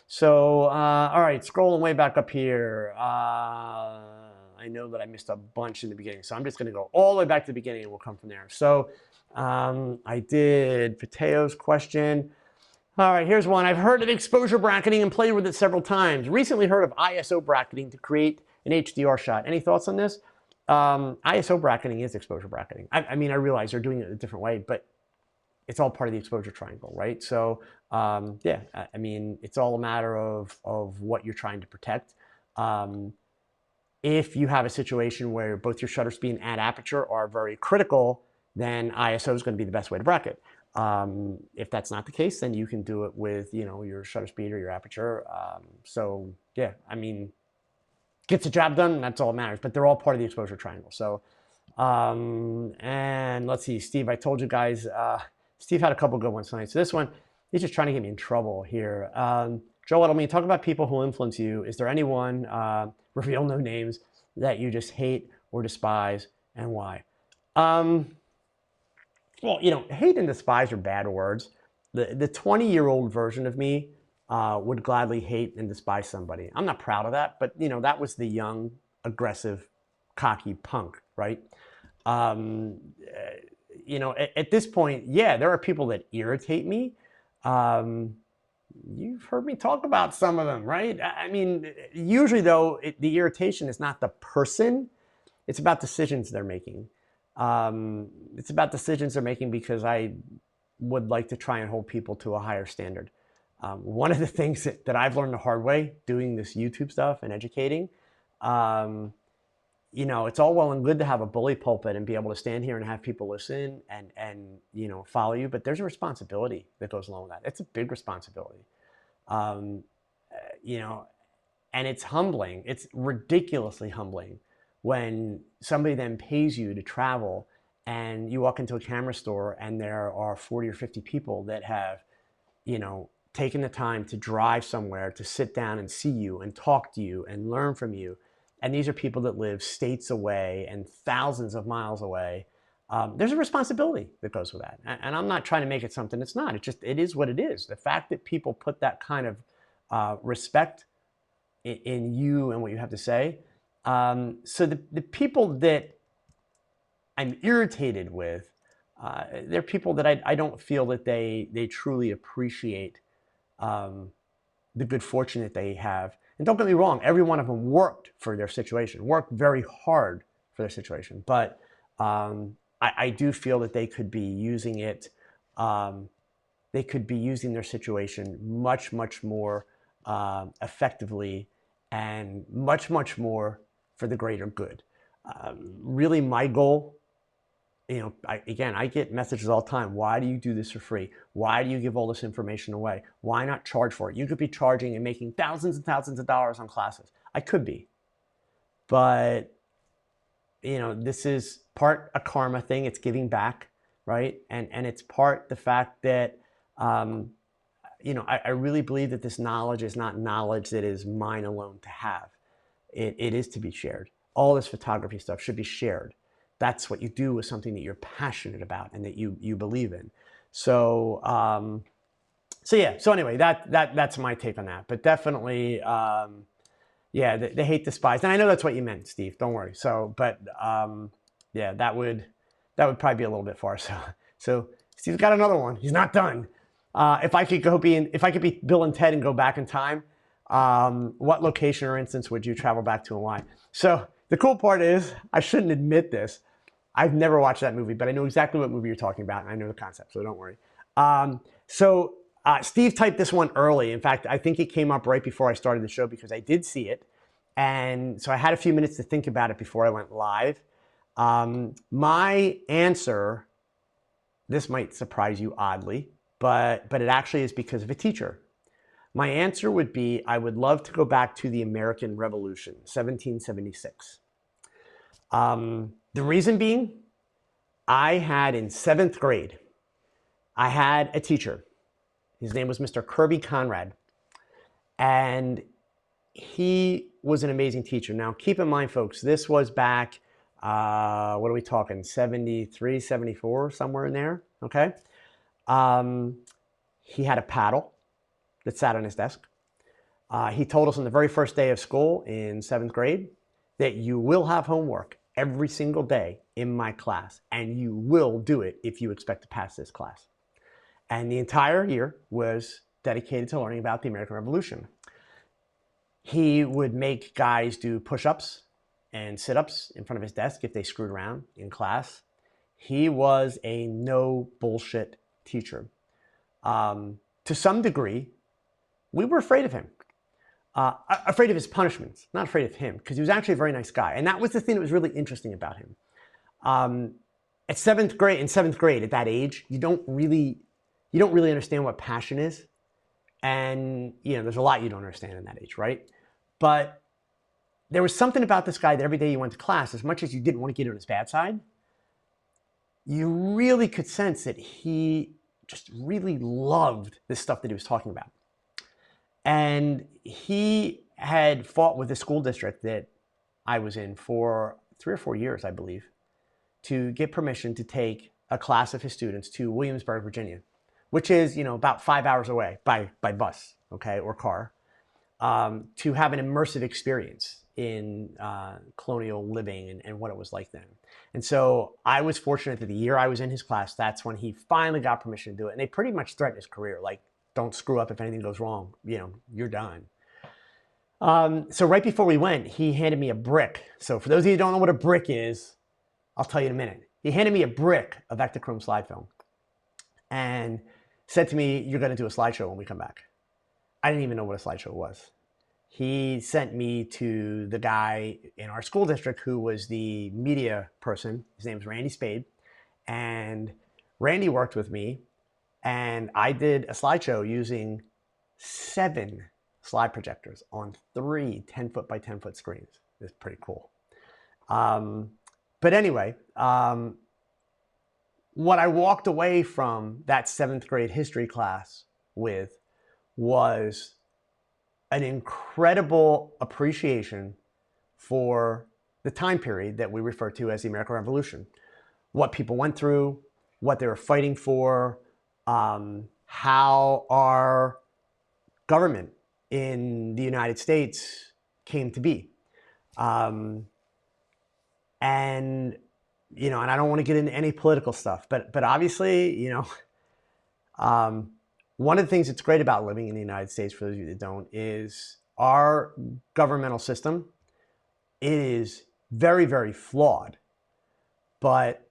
So, all right, scrolling way back up here. I know that I missed a bunch in the beginning, so I'm just going to go all the way back to the beginning and we'll come from there. So I did Pateo's question. All right, here's one. I've heard of exposure bracketing and played with it several times. Recently heard of ISO bracketing to create an HDR shot. Any thoughts on this? ISO bracketing is exposure bracketing. I mean, I realize they're doing it a different way, but it's all part of the exposure triangle, right? So yeah, I mean, it's all a matter of what you're trying to protect. If you have a situation where both your shutter speed and aperture are very critical, then ISO is going to be the best way to bracket. If that's not the case, then you can do it with your shutter speed or your aperture. So yeah, I mean, gets the job done, that's all that matters. But they're all part of the exposure triangle. So and let's see, Steve, I told you guys, Steve had a couple good ones tonight. So this one, he's just trying to get me in trouble here. Joe Edelman, talk about people who influence you. Is there anyone, reveal no names, that you just hate or despise, and why? Well, hate and despise are bad words. The 20-year-old version of me would gladly hate and despise somebody. I'm not proud of that, but that was the young, aggressive, cocky punk, right? At this point, yeah, there are people that irritate me. You've heard me talk about some of them, right? I mean, usually though, the irritation is not the person, it's about decisions they're making. It's about decisions they're making because I would like to try and hold people to a higher standard. One of the things that I've learned the hard way doing this YouTube stuff and educating, it's all well and good to have a bully pulpit and be able to stand here and have people listen and follow you, but there's a responsibility that goes along with that. It's a big responsibility. And it's humbling. It's ridiculously humbling when somebody then pays you to travel and you walk into a camera store and there are 40 or 50 people that have, taken the time to drive somewhere to sit down and see you and talk to you and learn from you. And these are people that live states away and thousands of miles away. There's a responsibility that goes with that. And I'm not trying to make it something it's not. It is what it is. The fact that people put that kind of respect in you and what you have to say. So the people that I'm irritated with, they're people that I don't feel that they truly appreciate the good fortune that they have. And don't get me wrong, every one of them worked for their situation, worked very hard for their situation. But I do feel that they could be using it, they could be using their situation much, much more effectively and much, much more for the greater good. Really, my goal, I get messages all the time. Why do you do this for free? Why do you give all this information away? Why not charge for it? You could be charging and making thousands and thousands of dollars on classes. I could be. But, this is part a karma thing. It's giving back, right? And it's part the fact that, I really believe that this knowledge is not knowledge that is mine alone to have. It is to be shared. All this photography stuff should be shared. That's what you do with something that you're passionate about and that you believe in. So, so yeah. So anyway, that's my take on that. But definitely, yeah, they hate despise. And I know that's what you meant, Steve. Don't worry. So, but yeah, that would probably be a little bit far. So Steve's got another one. He's not done. If I could be Bill and Ted and go back in time, what location or instance would you travel back to and why? So the cool part is, I shouldn't admit this, I've never watched that movie, but I know exactly what movie you're talking about, and I know the concept, so don't worry. Steve typed this one early. In fact, I think it came up right before I started the show because I did see it. And so I had a few minutes to think about it before I went live. My answer, this might surprise you oddly, but it actually is because of a teacher. My answer would be, I would love to go back to the American Revolution, 1776. The reason being, I had in 7th grade, I had a teacher. His name was Mr. Kirby Conrad. And he was an amazing teacher. Now, keep in mind, folks, this was back, what are we talking, 73, 74, somewhere in there, okay? He had a paddle that sat on his desk. He told us on the very first day of school in 7th grade that you will have homework every single day in my class, and you will do it if you expect to pass this class. And the entire year was dedicated to learning about the American Revolution. He would make guys do push-ups and sit-ups in front of his desk if they screwed around in class. He was a no bullshit teacher. To some degree, we were afraid of him. Afraid of his punishments, not afraid of him, because he was actually a very nice guy. And that was the thing that was really interesting about him. In 7th grade, at that age, you don't really understand what passion is. And, there's a lot you don't understand in that age, right? But there was something about this guy that every day you went to class, as much as you didn't want to get on his bad side, you really could sense that he just really loved this stuff that he was talking about. And he had fought with the school district that I was in for 3 or 4 years, I believe, to get permission to take a class of his students to Williamsburg, Virginia, which is, about 5 hours away by bus, okay, or car, to have an immersive experience in colonial living and what it was like then. And so I was fortunate that the year I was in his class, that's when he finally got permission to do it. And they pretty much threatened his career, like, don't screw up if anything goes wrong, you're done. So right before we went, he handed me a brick. So for those of you who don't know what a brick is, I'll tell you in a minute. He handed me a brick of Echtachrome slide film and said to me, you're going to do a slideshow when we come back. I didn't even know what a slideshow was. He sent me to the guy in our school district who was the media person. His name was Randy Spade. And Randy worked with me. And I did a slideshow using 7 slide projectors on 3 10-foot by 10-foot screens. It's pretty cool. But anyway, what I walked away from that 7th grade history class with was an incredible appreciation for the time period that we refer to as the American Revolution. What people went through, what they were fighting for, how our government in the United States came to be. And I don't want to get into any political stuff, but obviously, one of the things that's great about living in the United States, for those of you that don't, is our governmental system is very, very flawed, but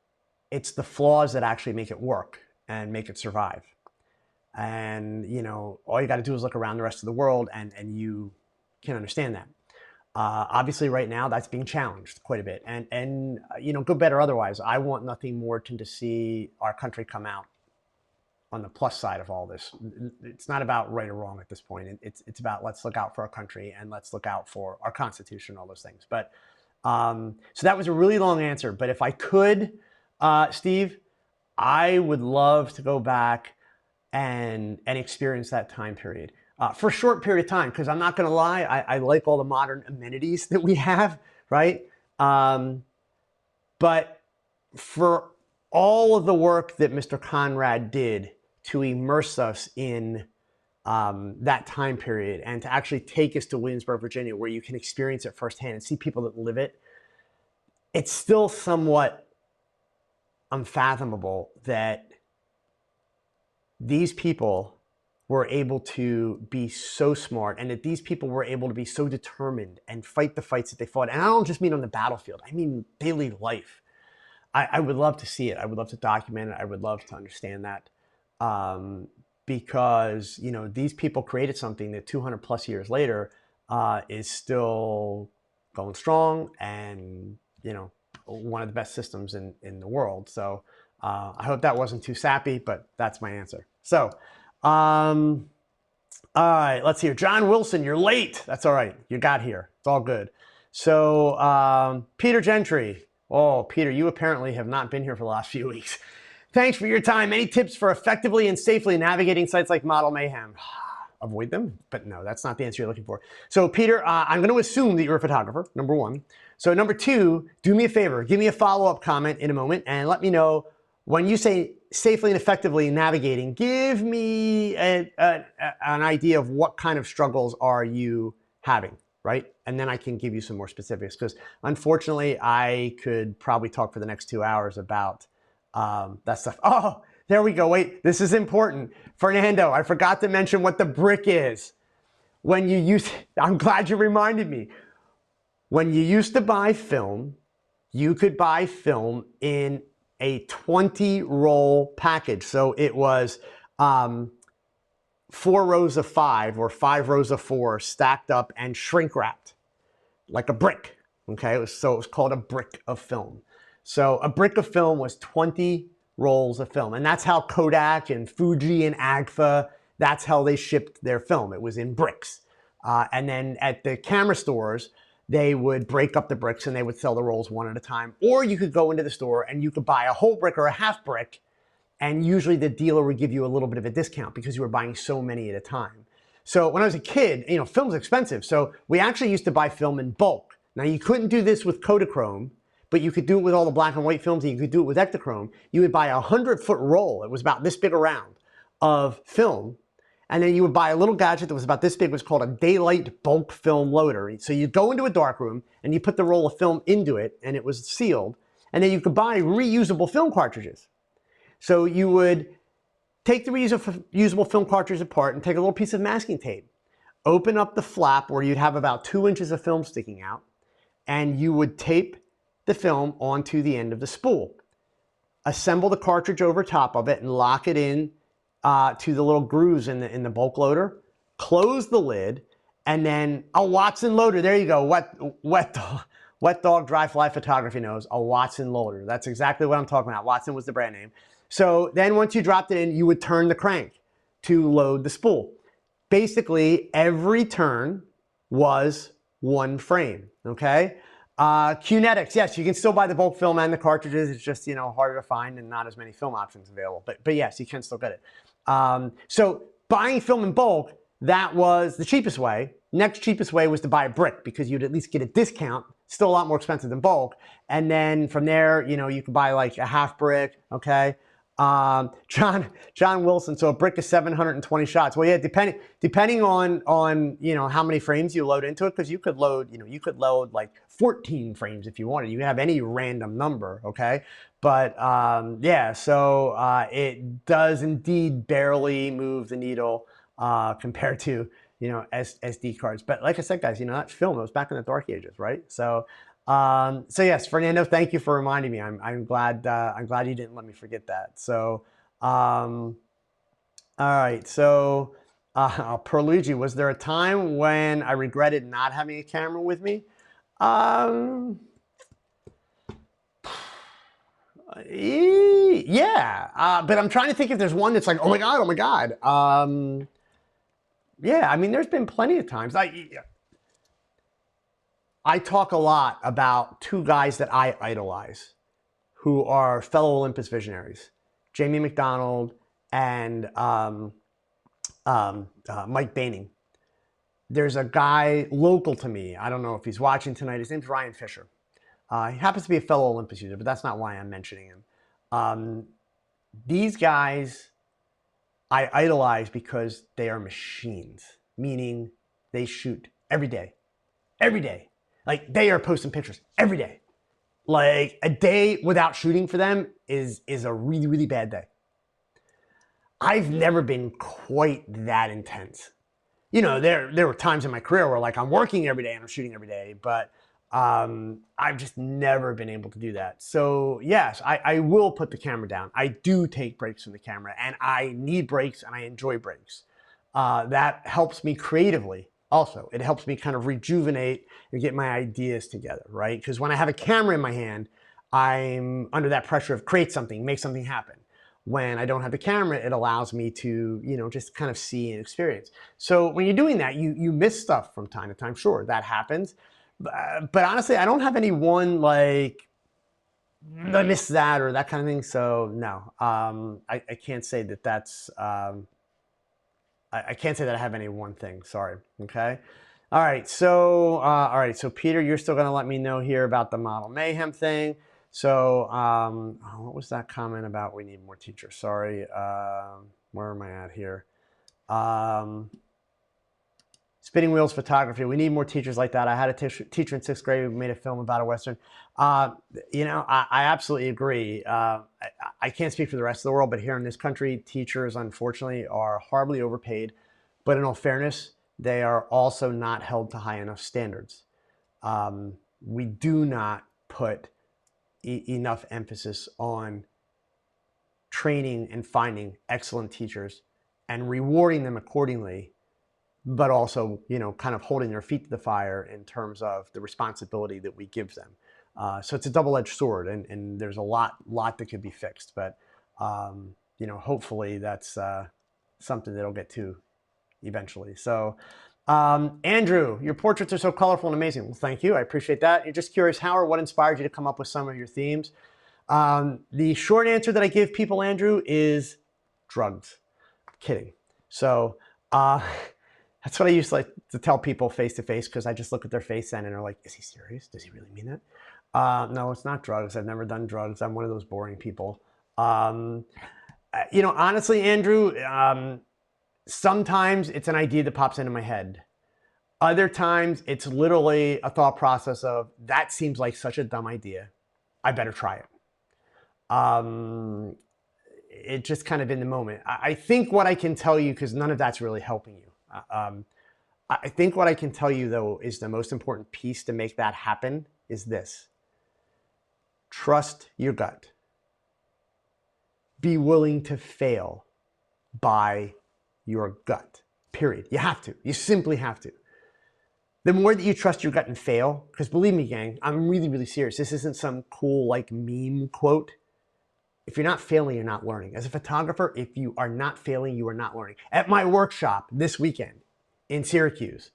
it's the flaws that actually make it work and make it survive. And, all you got to do is look around the rest of the world and you can understand that. Obviously right now that's being challenged quite a bit. And good, bad, or otherwise, I want nothing more than to see our country come out on the plus side of all this. It's not about right or wrong at this point. It's about let's look out for our country and let's look out for our Constitution, all those things. But so that was a really long answer. But if I could, Steve, I would love to go back and experience that time period for a short period of time, because I'm not going to lie, I like all the modern amenities that we have, right? But for all of the work that Mr. Conrad did to immerse us in that time period and to actually take us to Williamsburg, Virginia, where you can experience it firsthand and see people that live it, it's still somewhat unfathomable that these people were able to be so smart and that these people were able to be so determined and fight the fights that they fought. And I don't just mean on the battlefield, I mean daily life. I would love to see it. I would love to document it. I would love to understand that. Because, you know, these people created something that 200 plus years later is still going strong and, you know, one of the best systems in the world. So I hope that wasn't too sappy, but that's my answer. So, all right, let's hear. John Wilson, you're late. That's all right. You got here. It's all good. So Peter Gentry. Oh, Peter, you apparently have not been here for the last few weeks. Thanks for your time. Any tips for effectively and safely navigating sites like Model Mayhem? Avoid them? But no, that's not the answer you're looking for. So Peter, I'm going to assume that you're a photographer, number one. So number two, do me a favor. Give me a follow-up comment in a moment and let me know when you say safely and effectively navigating, give me an idea of what kind of struggles are you having, right? And then I can give you some more specifics because unfortunately I could probably talk for the next 2 hours about that stuff. Oh, there we go. Wait, this is important. Fernando, I forgot to mention what the brick is. When you use, I'm glad you reminded me. When you used to buy film, you could buy film in a 20-roll package. So it was 4 rows of 5 or 5 rows of 4 stacked up and shrink wrapped like a brick. Okay, so it was called a brick of film. So a brick of film was 20 rolls of film. And that's how Kodak and Fuji and Agfa, that's how they shipped their film. It was in bricks. And then at the camera stores, they would break up the bricks and they would sell the rolls one at a time. Or you could go into the store and you could buy a whole brick or a half brick. And usually the dealer would give you a little bit of a discount because you were buying so many at a time. So when I was a kid, you know, film's expensive. So we actually used to buy film in bulk. Now you couldn't do this with Kodachrome, but you could do it with all the black and white films and you could do it with Ektachrome. You would buy a 100-foot roll. It was about this big around of film. And then you would buy a little gadget that was about this big. It was called a daylight bulk film loader. So you'd go into a darkroom and you put the roll of film into it and it was sealed. And then you could buy reusable film cartridges. So you would take the reusable film cartridge apart and take a little piece of masking tape, open up the flap where you'd have about 2 inches of film sticking out, and you would tape the film onto the end of the spool. Assemble the cartridge over top of it and lock it in to the little grooves in the bulk loader, close the lid, and then a Watson loader. There you go. Wet dog, dry fly photography knows a Watson loader. That's exactly what I'm talking about. Watson was the brand name. So then once you dropped it in, you would turn the crank to load the spool. Basically, every turn was 1 frame, okay? Qnetics, yes, you can still buy the bulk film and the cartridges. It's just, you know, harder to find and not as many film options available. But yes, you can still get it. So buying film in bulk, that was the cheapest way. Next cheapest way was to buy a brick because you'd at least get a discount. Still a lot more expensive than bulk. And then from there, you know, you could buy like a half brick, okay? John Wilson, so a brick is 720 shots. Well, yeah, depending on you know how many frames you load into it, because you could load like 14 frames if you wanted. You can have any random number, okay? But yeah, so it does indeed barely move the needle compared to, you know, SD cards. But like I said, guys, you know, that film, it was back in the dark ages, right? So yes, Fernando, thank you for reminding me. I'm glad you didn't let me forget that. So, all right. So, Perluigi, was there a time when I regretted not having a camera with me? Yeah. But I'm trying to think if there's one that's like, oh my God. Yeah. I mean, there's been plenty of times. I talk a lot about 2 guys that I idolize who are fellow Olympus visionaries, Jamie McDonald and Mike Baining. There's a guy local to me. I don't know if he's watching tonight. His name's Ryan Fisher. He happens to be a fellow Olympus user, but that's not why I'm mentioning him. These guys I idolize because they are machines, meaning they shoot every day. Every day. Like, they are posting pictures every day. Like, a day without shooting for them is a really, really bad day. I've never been quite that intense. You know, there were times in my career where, like, I'm working every day and I'm shooting every day, but I've just never been able to do that. So yes, I will put the camera down. I do take breaks from the camera, and I need breaks, and I enjoy breaks. That helps me creatively. Also, it helps me kind of rejuvenate and get my ideas together, right? Because when I have a camera in my hand, I'm under that pressure of create something, make something happen. When I don't have the camera, it allows me to, you know, just kind of see and experience. So when you're doing that, you miss stuff from time to time. Sure, that happens. But honestly, I don't have any one, like, I missed that or that kind of thing. So no, I can't say that that's, I can't say that I have any one thing. Sorry. Okay. All right. So, So Peter, you're still going to let me know here about the model mayhem thing. So, what was that comment about? We need more teachers. Sorry. Where am I at here? Spinning wheels photography. We need more teachers like that. I had a teacher in 6th grade who made a film about a Western. You know, I absolutely agree. I can't speak for the rest of the world, but here in this country, teachers, unfortunately, are horribly overpaid. But in all fairness, they are also not held to high enough standards. We do not put enough emphasis on training and finding excellent teachers and rewarding them accordingly, but also, you know, kind of holding their feet to the fire in terms of the responsibility that we give them. So it's a double-edged sword, and there's a lot that could be fixed. But, you know, hopefully that's something that I'll get to eventually. So, Andrew, your portraits are so colorful and amazing. Well, thank you. I appreciate that. You're just curious how or what inspired you to come up with some of your themes. The short answer that I give people, Andrew, is drugs. I'm kidding. So, that's what I used to like to tell people face to face, because I just look at their face then and they're like, is he serious? Does he really mean that? No, it's not drugs. I've never done drugs. I'm one of those boring people. You know, honestly, Andrew, sometimes it's an idea that pops into my head. Other times it's literally a thought process of, that seems like such a dumb idea. I better try it. It just kind of in the moment. I think what I can tell you, because none of that's really helping you. I think what I can tell you, though, is the most important piece to make that happen is this. Trust your gut. Be willing to fail by your gut, period. You have to. You simply have to. The more that you trust your gut and fail, because believe me, gang, I'm really, really serious. This isn't some cool, like, meme quote. If you're not failing, you're not learning. As a photographer, if you are not failing, you are not learning. At my workshop this weekend in Syracuse,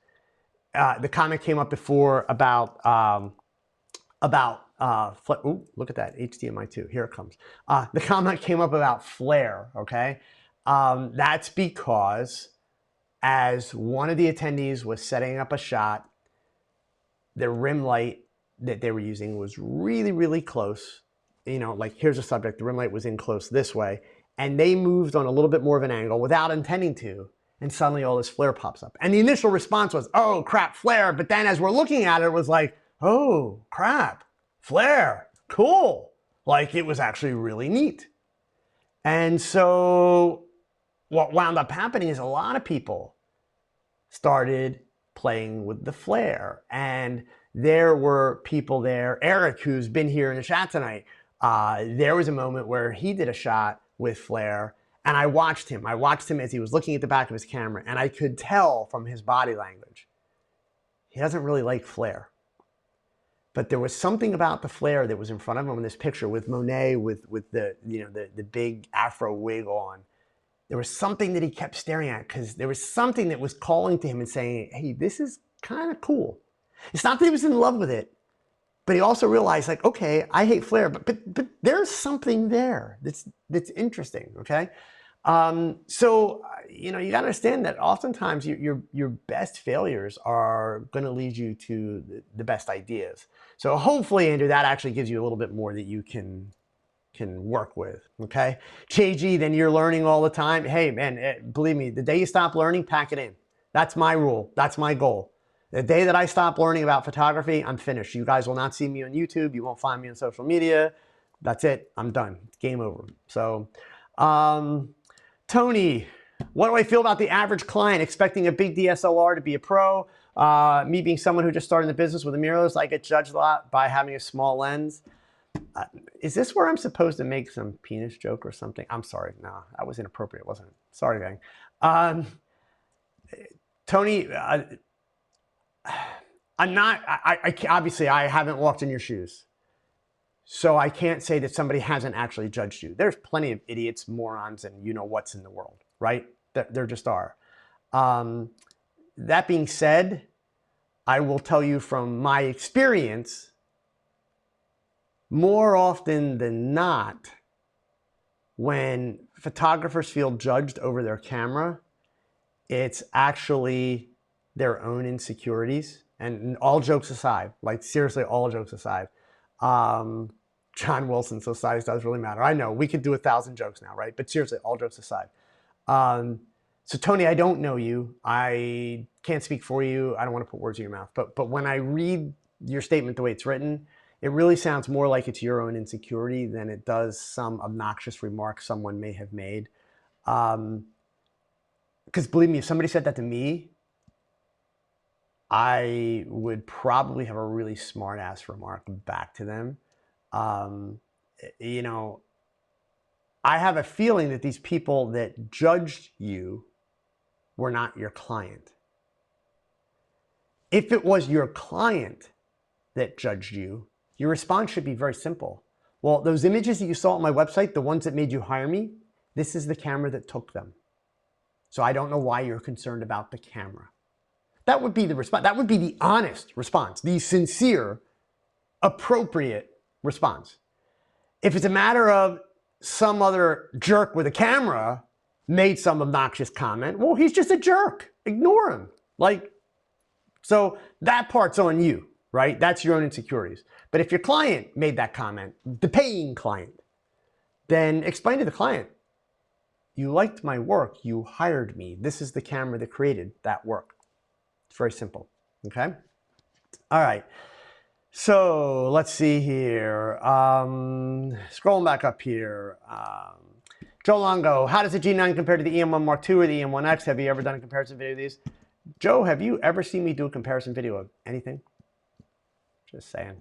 the comment came up before about ooh, look at that, HDMI 2, here it comes. The comment came up about flare, okay? That's because as one of the attendees was setting up a shot, the rim light that they were using was really, really close. You know, like, here's a subject, the rim light was in close this way, and they moved on a little bit more of an angle without intending to, and suddenly all this flare pops up. And the initial response was, oh crap, flare. But then as we're looking at it, it was like, oh crap, flare, cool. Like, it was actually really neat. And so what wound up happening is a lot of people started playing with the flare. And there were people there, Eric, who's been here in the chat tonight, there was a moment where he did a shot with flare, and I watched him. I watched him as he was looking at the back of his camera, and I could tell from his body language, he doesn't really like flare. But there was something about the flare that was in front of him in this picture with Monet with the, you know, the big afro wig on. There was something that he kept staring at, because there was something that was calling to him and saying, hey, this is kind of cool. It's not that he was in love with it, but he also realized, like, okay, I hate flare, but there's something there that's interesting, okay? So, you know, you got to understand that oftentimes your best failures are going to lead you to the best ideas. So hopefully, Andrew, that actually gives you a little bit more that you can can work with, okay? JG, then you're learning all the time. Hey, man, believe me, the day you stop learning, pack it in. That's my rule. That's my goal. The day that I stop learning about photography, I'm finished. You guys will not see me on YouTube. You won't find me on social media. That's it. I'm done. It's game over. So, Tony, what do I feel about the average client expecting a big DSLR to be a pro? Me being someone who just started in the business with a mirrorless, I get judged a lot by having a small lens. Is this where I'm supposed to make some penis joke or something? I'm sorry. No, that was inappropriate, wasn't it? Sorry, gang. Tony, I'm not, obviously I haven't walked in your shoes. So I can't say that somebody hasn't actually judged you. There's plenty of idiots, morons, and you know what's in the world, right? There just are. That being said, I will tell you from my experience, more often than not, when photographers feel judged over their camera, it's actually their own insecurities. And all jokes aside, like seriously, all jokes aside, John Wilson, so size does really matter. I know we could do 1,000 jokes now, right? But seriously, all jokes aside. So Tony, I don't know you. I can't speak for you. I don't want to put words in your mouth. But when I read your statement the way it's written, it really sounds more like it's your own insecurity than it does some obnoxious remark someone may have made. Because believe me, if somebody said that to me, I would probably have a really smart ass remark back to them. You know, I have a feeling that these people that judged you were not your client. If it was your client that judged you, your response should be very simple. Well, those images that you saw on my website, the ones that made you hire me, this is the camera that took them. So I don't know why you're concerned about the camera. That would be the response. That would be the honest response, the sincere, appropriate response. If it's a matter of some other jerk with a camera made some obnoxious comment, well, he's just a jerk. Ignore him. Like, so that part's on you, right? That's your own insecurities. But if your client made that comment, the paying client, then explain to the client, you liked my work, you hired me. This is the camera that created that work. It's very simple, okay? All right, so let's see here. Scrolling back up here. Joe Longo, how does the G9 compare to the EM1 Mark II or the EM1X? Have you ever done a comparison video of these? Joe, have you ever seen me do a comparison video of anything? Just saying.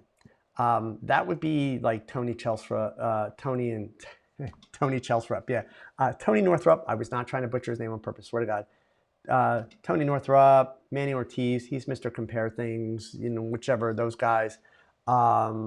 That would be like Tony Chelsrup, Tony Chelsrup, yeah. Tony Northrup, I was not trying to butcher his name on purpose, swear to God. Tony Northrup, Manny Ortiz, he's Mr. Compare Things, you know, whichever, those guys. Yeah,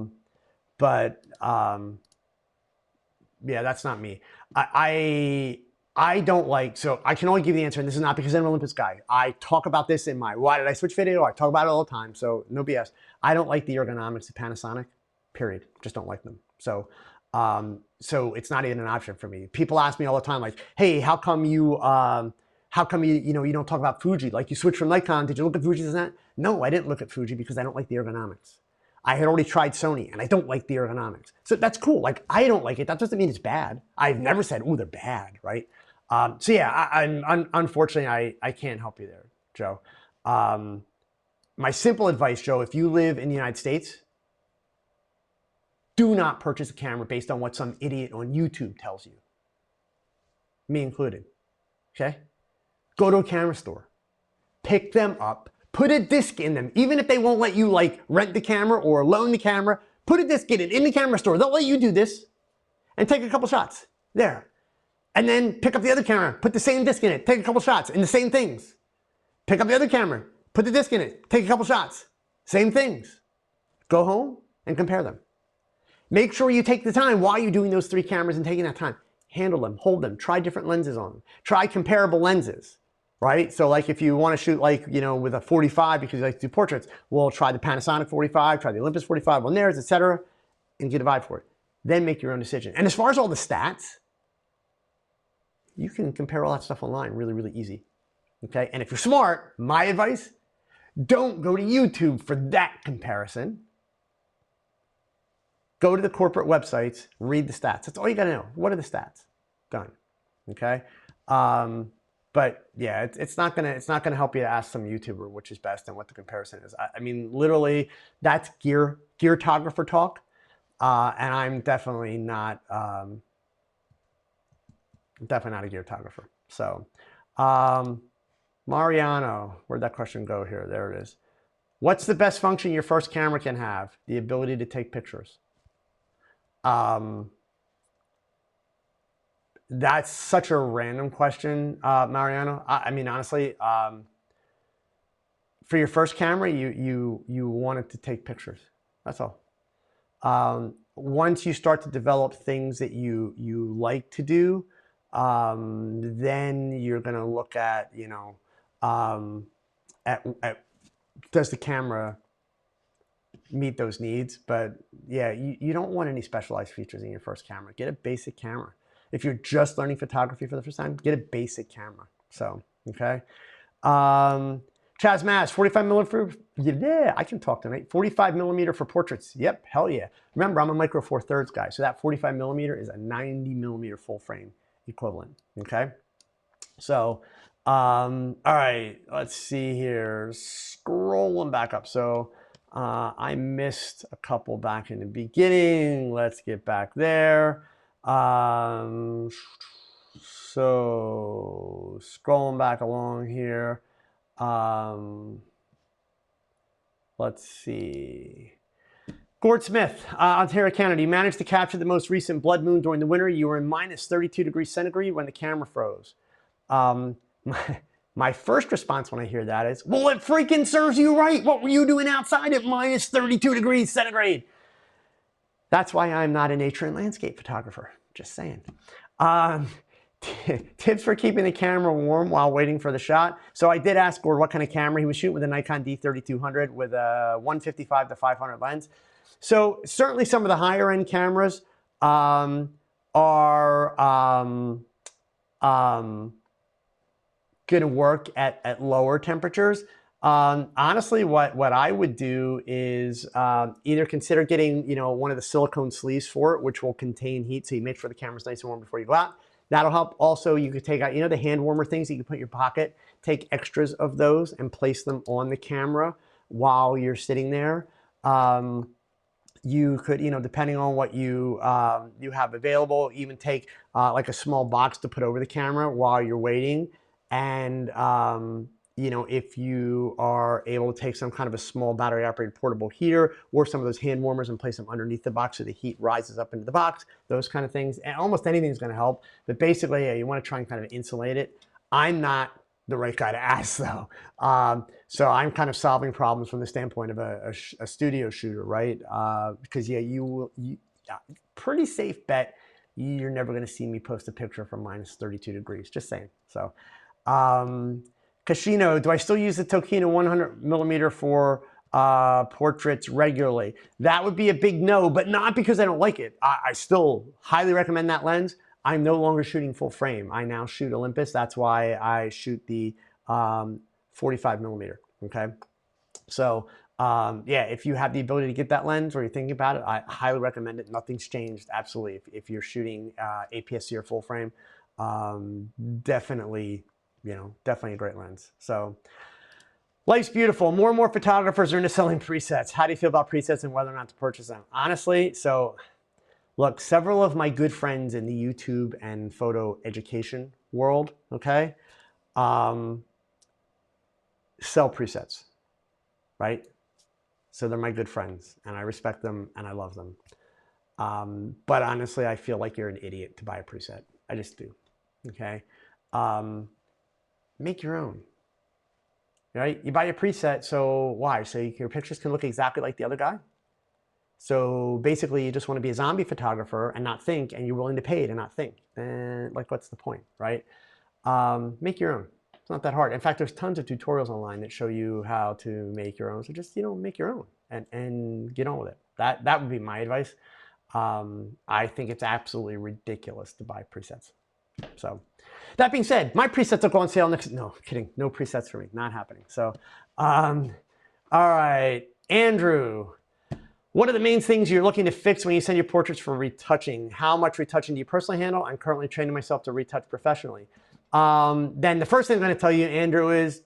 that's not me. I don't like, so I can only give you the answer, and this is not because I'm an Olympus guy. I talk about this in my Why Did I Switch video. I talk about it all the time, so no BS. I don't like the ergonomics of Panasonic, period. Just don't like them. So it's not even an option for me. People ask me all the time, like, hey, how come you don't talk about Fuji? Like, you switched from Nikon, did you look at Fuji and that? No, I didn't look at Fuji because I don't like the ergonomics. I had already tried Sony and I don't like the ergonomics. So that's cool. Like, I don't like it. That doesn't mean it's bad. I've never said, oh, they're bad, right? So yeah, unfortunately, I can't help you there, Joe. My simple advice, Joe, if you live in the United States, do not purchase a camera based on what some idiot on YouTube tells you. Me included, okay? Go to a camera store, pick them up, put a disc in them. Even if they won't let you like rent the camera or loan the camera, put a disc in the camera store. They'll let you do this and take a couple shots there. And then pick up the other camera, put the same disc in it, take a couple shots and the same things. Pick up the other camera, put the disc in it, take a couple shots, same things. Go home and compare them. Make sure you take the time while you're doing those 3 cameras and taking that time. Handle them, hold them, try different lenses on them. Try comparable lenses, right? So like if you want to shoot like, you know, with a 45 because you like to do portraits, well, try the Panasonic 45, try the Olympus 45 on theirs, etc., and get a vibe for it. Then make your own decision. And as far as all the stats, you can compare all that stuff online really, really easy, okay? And if you're smart, my advice, don't go to YouTube for that comparison. Go to the corporate websites, read the stats. That's all you gotta know. What are the stats? Done. Okay. But yeah, it's not gonna help you to ask some YouTuber which is best and what the comparison is. I mean, literally, that's geartographer talk, and I'm definitely not a geartographer. So, Mariano, where'd that question go here? There it is. What's the best function your first camera can have? The ability to take pictures. That's such a random question, Mariano. I mean, honestly, for your first camera, you wanted to take pictures. That's all. Once you start to develop things that you like to do, then you're gonna look at, you know, at does the camera meet those needs? But yeah, you don't want any specialized features in your first camera. Get a basic camera. If you're just learning photography for the first time, get a basic camera. So, okay. Chaz Mass, 45 millimeter. Yeah, I can talk tonight. 45 millimeter for portraits. Yep, hell yeah. Remember, I'm a micro four thirds guy. So that 45 millimeter is a 90 millimeter full frame equivalent. Okay. So, all right, let's see here. Scrolling back up. So I missed a couple back in the beginning. Let's get back there. So scrolling back along here. Let's see. Gord Smith, Ontario, Canada. You managed to capture the most recent blood moon during the winter. You were in minus 32 degrees centigrade when the camera froze. My first response when I hear that is, well, it freaking serves you right. What were you doing outside at minus 32 degrees centigrade? That's why I'm not a nature and landscape photographer. Just saying. Tips for keeping the camera warm while waiting for the shot. So I did ask Gord what kind of camera he was shooting with a Nikon D3200 with a 155 to 500 lens. So certainly some of the higher end cameras are going to work at lower temperatures. Honestly, what I would do is either consider getting, you know, one of the silicone sleeves for it, which will contain heat, so you make sure the camera's nice and warm before you go out. That'll help. Also, you could take out, you know, the hand warmer things that you can put in your pocket. Take extras of those and place them on the camera while you're sitting there. You could, you know, depending on what you have available, even take like a small box to put over the camera while you're waiting. And you know, if you are able to take some kind of a small battery operated portable heater or some of those hand warmers and place them underneath the box so the heat rises up into the box, those kind of things, and almost anything is going to help. But basically, yeah, you want to try and kind of insulate it. I'm not the right guy to ask though. So I'm kind of solving problems from the standpoint of a studio shooter, right? Because yeah, pretty safe bet you're never going to see me post a picture from minus 32 degrees, just saying. So, Kashino, do I still use the Tokino 100 millimeter for portraits regularly? That would be a big no, but not because I don't like it. I still highly recommend that lens. I'm no longer shooting full frame. I now shoot Olympus. That's why I shoot the 45 millimeter, okay? So yeah, if you have the ability to get that lens or you're thinking about it, I highly recommend it. Nothing's changed, absolutely. If you're shooting APS-C or full frame, definitely, you know, definitely a great lens. So life's beautiful. More and more photographers are into selling presets. How do you feel about presets and whether or not to purchase them? Honestly, so look, several of my good friends in the YouTube and photo education world, okay, sell presets, right? So they're my good friends and I respect them and I love them. But honestly, I feel like you're an idiot to buy a preset. I just do, okay? Make your own, right? You buy a preset, so why? So your pictures can look exactly like the other guy? So basically you just want to be a zombie photographer and not think, and you're willing to pay to not think. And like, what's the point, right? Make your own. It's not that hard. In fact, there's tons of tutorials online that show you how to make your own. So just, you know, make your own and get on with it. That would be my advice. I think it's absolutely ridiculous to buy presets. So that being said, my presets will go on sale next, no, kidding. No presets for me, not happening. So, all right, Andrew. What are the main things you're looking to fix when you send your portraits for retouching? How much retouching do you personally handle? I'm currently training myself to retouch professionally. Then the first thing I'm going to tell you, Andrew, is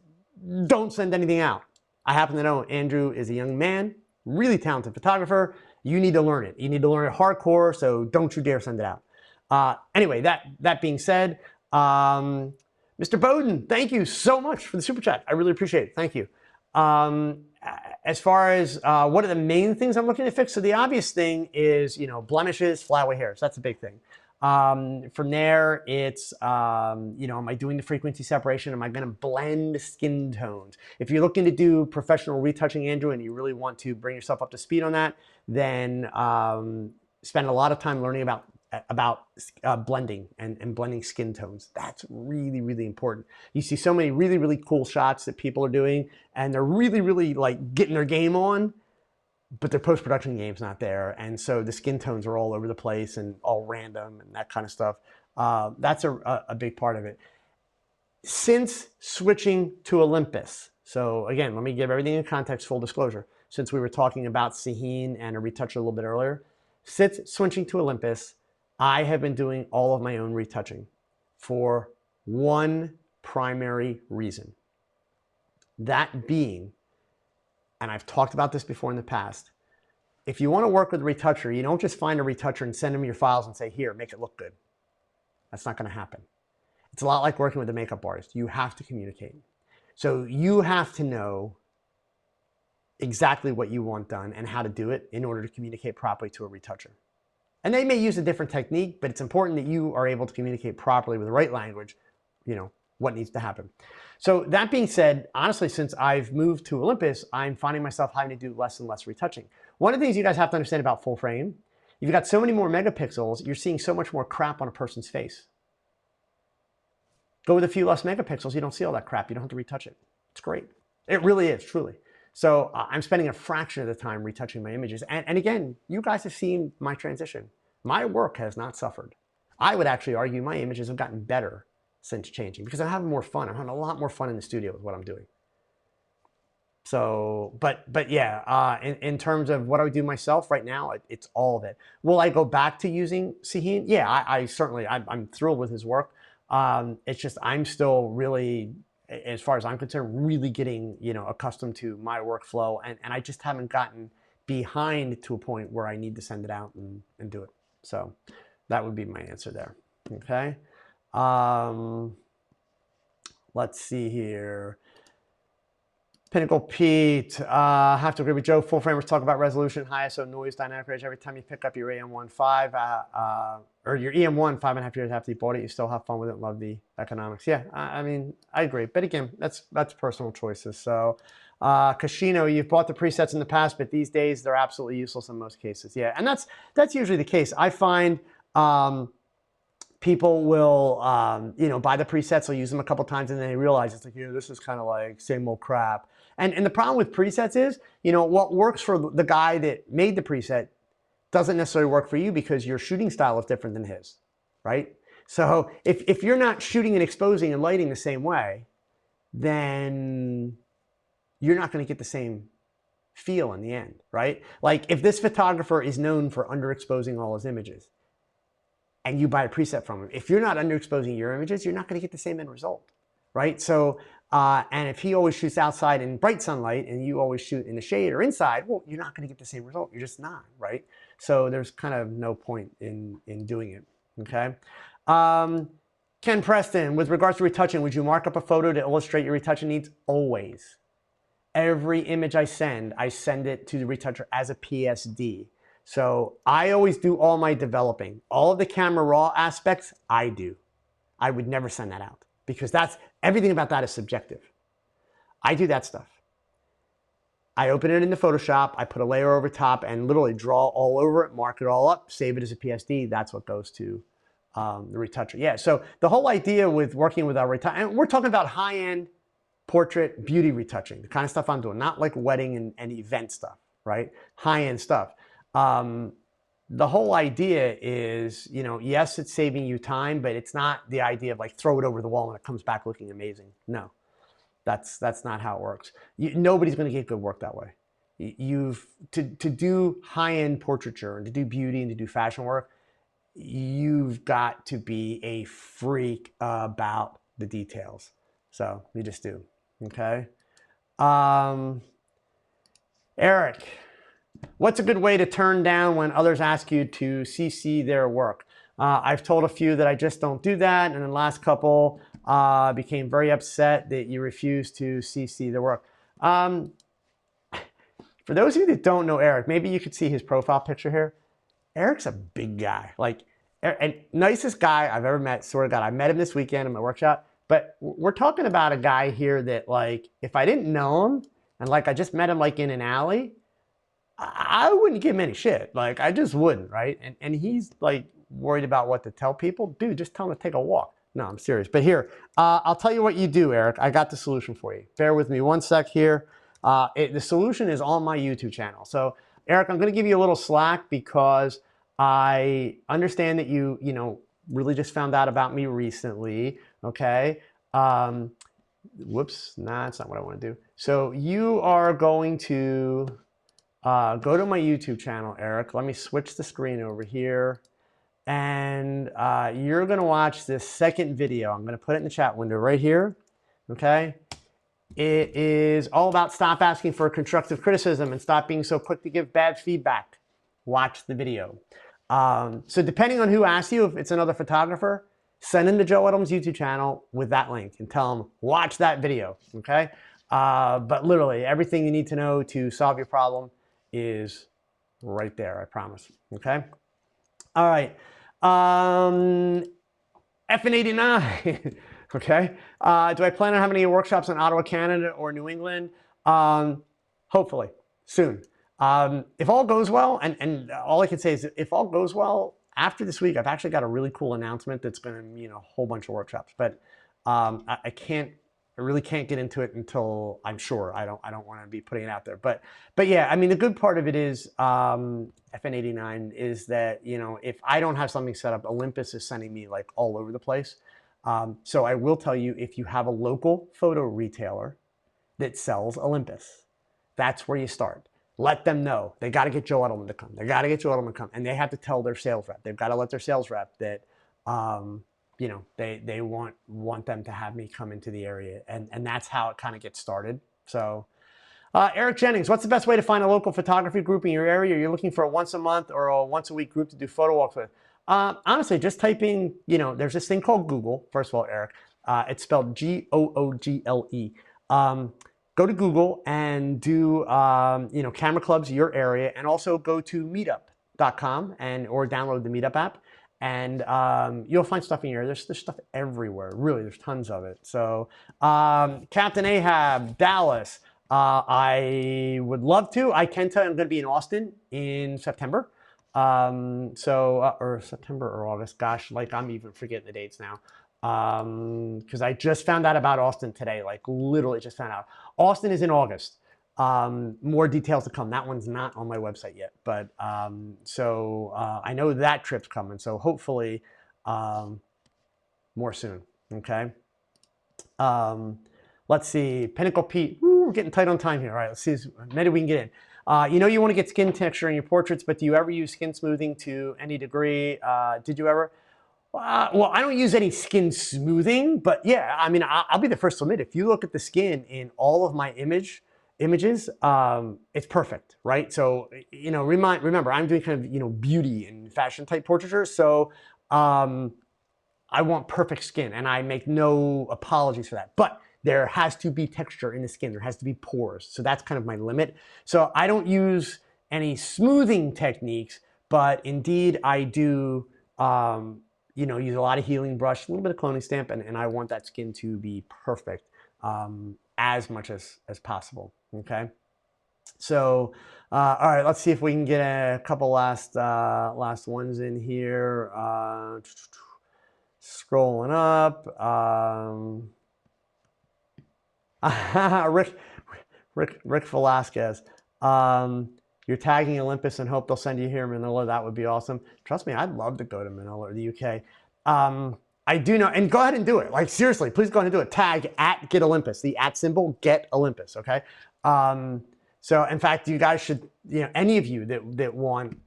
don't send anything out. I happen to know Andrew is a young man, really talented photographer. You need to learn it. You need to learn it hardcore, so don't you dare send it out. Anyway, that being said, Mr. Bowden, thank you so much for the super chat. I really appreciate it. Thank you. As far as what are the main things I'm looking to fix, so the obvious thing is, blemishes, flyaway hairs. That's a big thing. From there, it's, am I doing the frequency separation? Am I going to blend skin tones? If you're looking to do professional retouching, Andrew, and you really want to bring yourself up to speed on that, then spend a lot of time learning about blending and blending skin tones. That's really, really important. You see so many really, really cool shots that people are doing, and they're really, really like getting their game on, but their post-production game's not there. And so the skin tones are all over the place and all random and that kind of stuff. That's a big part of it. Since switching to Olympus, so again, let me give everything in context, full disclosure. Since we were talking about Sahin and a retoucher a little bit earlier, since switching to Olympus, I have been doing all of my own retouching for one primary reason. That being, and I've talked about this before in the past, if you want to work with a retoucher, you don't just find a retoucher and send them your files and say, here, make it look good. That's not going to happen. It's a lot like working with a makeup artist. You have to communicate. So you have to know exactly what you want done and how to do it in order to communicate properly to a retoucher. And they may use a different technique, but it's important that you are able to communicate properly with the right language, what needs to happen. So that being said, honestly, since I've moved to Olympus, I'm finding myself having to do less and less retouching. One of the things you guys have to understand about full frame, you've got so many more megapixels, you're seeing so much more crap on a person's face. Go with a few less megapixels, you don't see all that crap. You don't have to retouch it. It's great. It really is, truly. So I'm spending a fraction of the time retouching my images. And again, you guys have seen my transition. My work has not suffered. I would actually argue my images have gotten better since changing because I'm having more fun. I'm having a lot more fun in the studio with what I'm doing. So, but yeah, in terms of what I would do myself right now, it's all of it. Will I go back to using Sahin? Yeah, I certainly, I'm thrilled with his work. It's just, I'm still really, as far as I'm concerned, really getting, accustomed to my workflow. And I just haven't gotten behind to a point where I need to send it out and do it. So that would be my answer there. Okay. Let's see here. Pinnacle Pete, have to agree with Joe. Full framers talk about resolution, high ISO, noise, dynamic range. Every time you pick up your AM1.5 or your EM1 5.5 years after you bought it, you still have fun with it. Love the economics. Yeah, I mean, I agree. But again, that's personal choices. So, Kashino, you've bought the presets in the past, but these days they're absolutely useless in most cases. Yeah, and that's usually the case. I find people will, buy the presets, they'll use them a couple times, and then they realize it's like, this is kind of like same old crap. And the problem with presets is, what works for the guy that made the preset doesn't necessarily work for you because your shooting style is different than his, right? So if you're not shooting and exposing and lighting the same way, then you're not going to get the same feel in the end, right? Like if this photographer is known for underexposing all his images, and you buy a preset from him, if you're not underexposing your images, you're not going to get the same end result, right? So, and if he always shoots outside in bright sunlight and you always shoot in the shade or inside, well, you're not going to get the same result. You're just not, right? So there's kind of no point in doing it, okay? Ken Preston, with regards to retouching, would you mark up a photo to illustrate your retouching needs? Always. Every image I send it to the retoucher as a PSD. So I always do all my developing. All of the camera raw aspects, I do. I would never send that out because everything about that is subjective. I do that stuff. I open it into Photoshop, I put a layer over top and literally draw all over it, mark it all up, save it as a PSD. That's what goes to the retoucher. Yeah, so the whole idea with working with our retoucher, and we're talking about high-end portrait beauty retouching, the kind of stuff I'm doing, not like wedding and event stuff, right? High-end stuff. The whole idea is, yes, it's saving you time, but it's not the idea of like throw it over the wall and it comes back looking amazing. No, that's not how it works. Nobody's going to get good work that way. to do high-end portraiture and to do beauty and to do fashion work, you've got to be a freak about the details. So you just do, okay? Eric, what's a good way to turn down when others ask you to CC their work? I've told a few that I just don't do that, and the last couple became very upset that you refuse to CC their work. For those of you that don't know Eric, maybe you could see his profile picture here. Eric's a big guy, like, and nicest guy I've ever met, swear to God. I met him this weekend in my workshop, but we're talking about a guy here that, like, if I didn't know him, and like I just met him like in an alley, I wouldn't give him any shit. Like, I just wouldn't, right? And he's like worried about what to tell people. Dude, just tell him to take a walk. No, I'm serious. But here, I'll tell you what you do, Eric. I got the solution for you. Bear with me one sec here. The solution is on my YouTube channel. So, Eric, I'm going to give you a little slack because I understand that you really just found out about me recently, okay? Whoops, nah, that's not what I want to do. So you are going to go to my YouTube channel, Eric. Let me switch the screen over here. And you're going to watch this second video. I'm going to put it in the chat window right here, okay? It is all about stop asking for constructive criticism and stop being so quick to give bad feedback. Watch the video. So depending on who asks you, if it's another photographer, send them to Joe Edelman's YouTube channel with that link and tell them, watch that video, okay? But literally, everything you need to know to solve your problem is right there, I promise, okay? All right, FN89, okay? Do I plan on having any workshops in Ottawa, Canada or New England? Hopefully, soon. If all goes well, and all I can say is if all goes well, after this week, I've actually got a really cool announcement that's going to mean a whole bunch of workshops. But I really can't get into it until I'm sure. I don't want to be putting it out there. But yeah, I mean, the good part of it is FN89 is that if I don't have something set up, Olympus is sending me like all over the place. So I will tell you, if you have a local photo retailer that sells Olympus, that's where you start. Let them know. They got to get Joe Edelman to come. They got to get Joe Edelman to come. And they have to tell their sales rep. They've got to let their sales rep that, they want them to have me come into the area. And that's how it kind of gets started. So, Eric Jennings, what's the best way to find a local photography group in your area? You're looking for a once a month or a once a week group to do photo walks with. Honestly, just typing, there's this thing called Google. First of all, Eric, it's spelled Google. Go to Google and do, camera clubs your area, and also go to meetup.com or download the Meetup app, and you'll find stuff in your area. There's stuff everywhere. Really, there's tons of it. So, Captain Ahab, Dallas, I would love to. I can tell you I'm going to be in Austin in September. Or September or August. Gosh, like I'm even forgetting the dates now. Because I just found out about Austin today, like literally just found out. Austin is in August. More details to come. That one's not on my website yet, but I know that trip's coming. So hopefully more soon, okay? Let's see, Pinnacle Pete. Ooh, we're getting tight on time here. All right, let's see as many we can get in. You want to get skin texture in your portraits, but do you ever use skin smoothing to any degree? Did you ever? Well, I don't use any skin smoothing, but yeah, I mean, I'll be the first to admit, if you look at the skin in all of my images, it's perfect, right? So, remember, I'm doing kind of, beauty and fashion type portraiture. So, I want perfect skin, and I make no apologies for that. But there has to be texture in the skin. There has to be pores. So that's kind of my limit. So I don't use any smoothing techniques, but indeed I do, use a lot of healing brush, a little bit of cloning stamp, and I want that skin to be perfect as much as possible, okay? So, all right, let's see if we can get a couple last ones in here. Scrolling up. Rick Velasquez. You're tagging Olympus and hope they'll send you here in Manila. That would be awesome. Trust me, I'd love to go to Manila or the UK. I do know, and go ahead and do it. Like seriously, please go ahead and do it. Tag @GetOlympus, the @ symbol, Get Olympus, okay? So in fact, you guys should, any of you that want,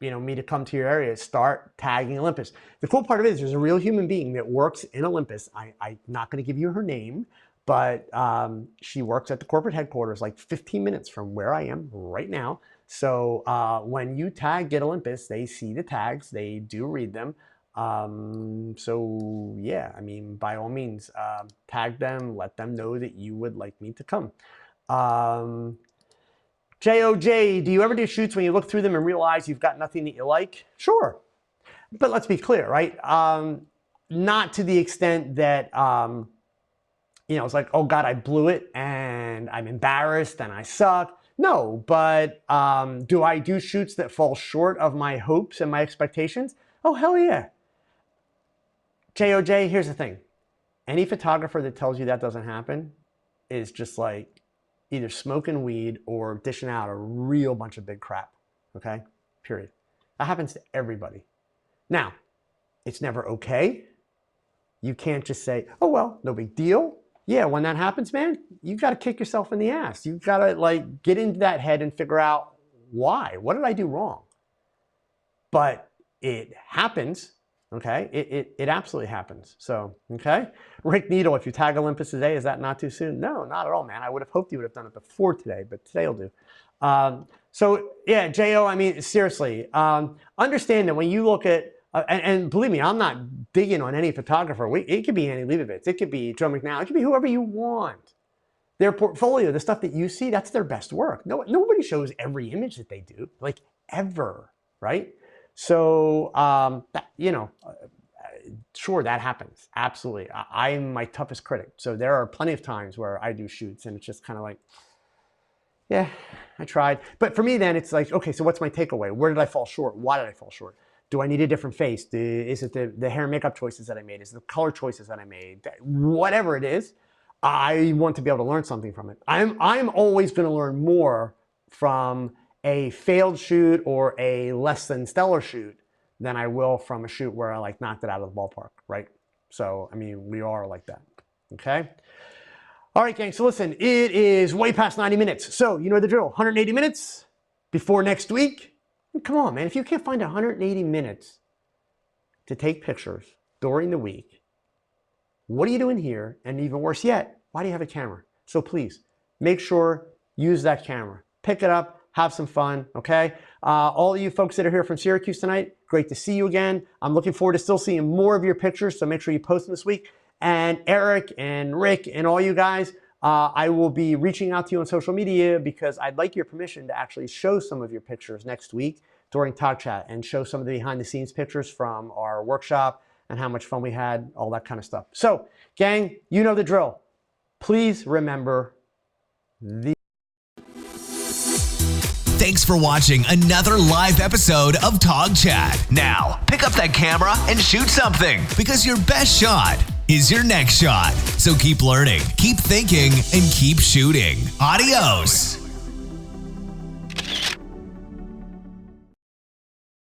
me to come to your area, start tagging Olympus. The cool part of it is there's a real human being that works in Olympus. I'm not going to give you her name, but she works at the corporate headquarters, like 15 minutes from where I am right now. So when you tag Get Olympus, they see the tags, they do read them. So yeah, I mean, by all means, tag them, let them know that you would like me to come. JOJ, do you ever do shoots when you look through them and realize you've got nothing that you like? Sure. But let's be clear, right? Not to the extent that, it's like, oh God, I blew it and I'm embarrassed and I suck. No, but do I do shoots that fall short of my hopes and my expectations? Oh, hell yeah. JOJ, here's the thing. Any photographer that tells you that doesn't happen is just like either smoking weed or dishing out a real bunch of big crap, okay? Period. That happens to everybody. Now, it's never okay. You can't just say, oh, well, no big deal. Yeah, when that happens, man, you got to kick yourself in the ass. You got to get into that head and figure out why. What did I do wrong? But it happens, okay? It absolutely happens. So, okay? Rick Needle, if you tag Olympus today, is that not too soon? No, not at all, man. I would have hoped you would have done it before today, but today will do. So, yeah, J.O., I mean, seriously, understand that when you look at, and believe me, I'm not digging on any photographer. It could be Annie Leibovitz. It could be Joe McNally. It could be whoever you want. Their portfolio, the stuff that you see, that's their best work. Nobody shows every image that they do, like ever, right? So, sure, that happens. Absolutely. I'm my toughest critic. So there are plenty of times where I do shoots and it's just kind of like, yeah, I tried. But for me then it's like, okay, so what's my takeaway? Where did I fall short? Why did I fall short? Do I need a different face? Is it the hair and makeup choices that I made? Is it the color choices that I made? Whatever it is, I want to be able to learn something from it. I'm always going to learn more from a failed shoot or a less than stellar shoot than I will from a shoot where I knocked it out of the ballpark, right? So, I mean, we are like that, okay? All right, gang, so listen, it is way past 90 minutes. So, you know the drill, 180 minutes before next week. Come on, man, if you can't find 180 minutes to take pictures during the week, what are you doing here? And even worse yet, why do you have a camera? So please, make sure, use that camera. Pick it up, have some fun, okay? All of you folks that are here from Syracuse tonight, great to see you again. I'm looking forward to still seeing more of your pictures, so make sure you post them this week. And Eric and Rick and all you guys, I will be reaching out to you on social media because I'd like your permission to actually show some of your pictures next week during TogChat and show some of the behind the scenes pictures from our workshop and how much fun we had, all that kind of stuff. So, gang, you know the drill. Please remember the... Thanks for watching another live episode of TogChat. Now, pick up that camera and shoot something because your best shot is your next shot. So keep learning, keep thinking, and keep shooting. Adios.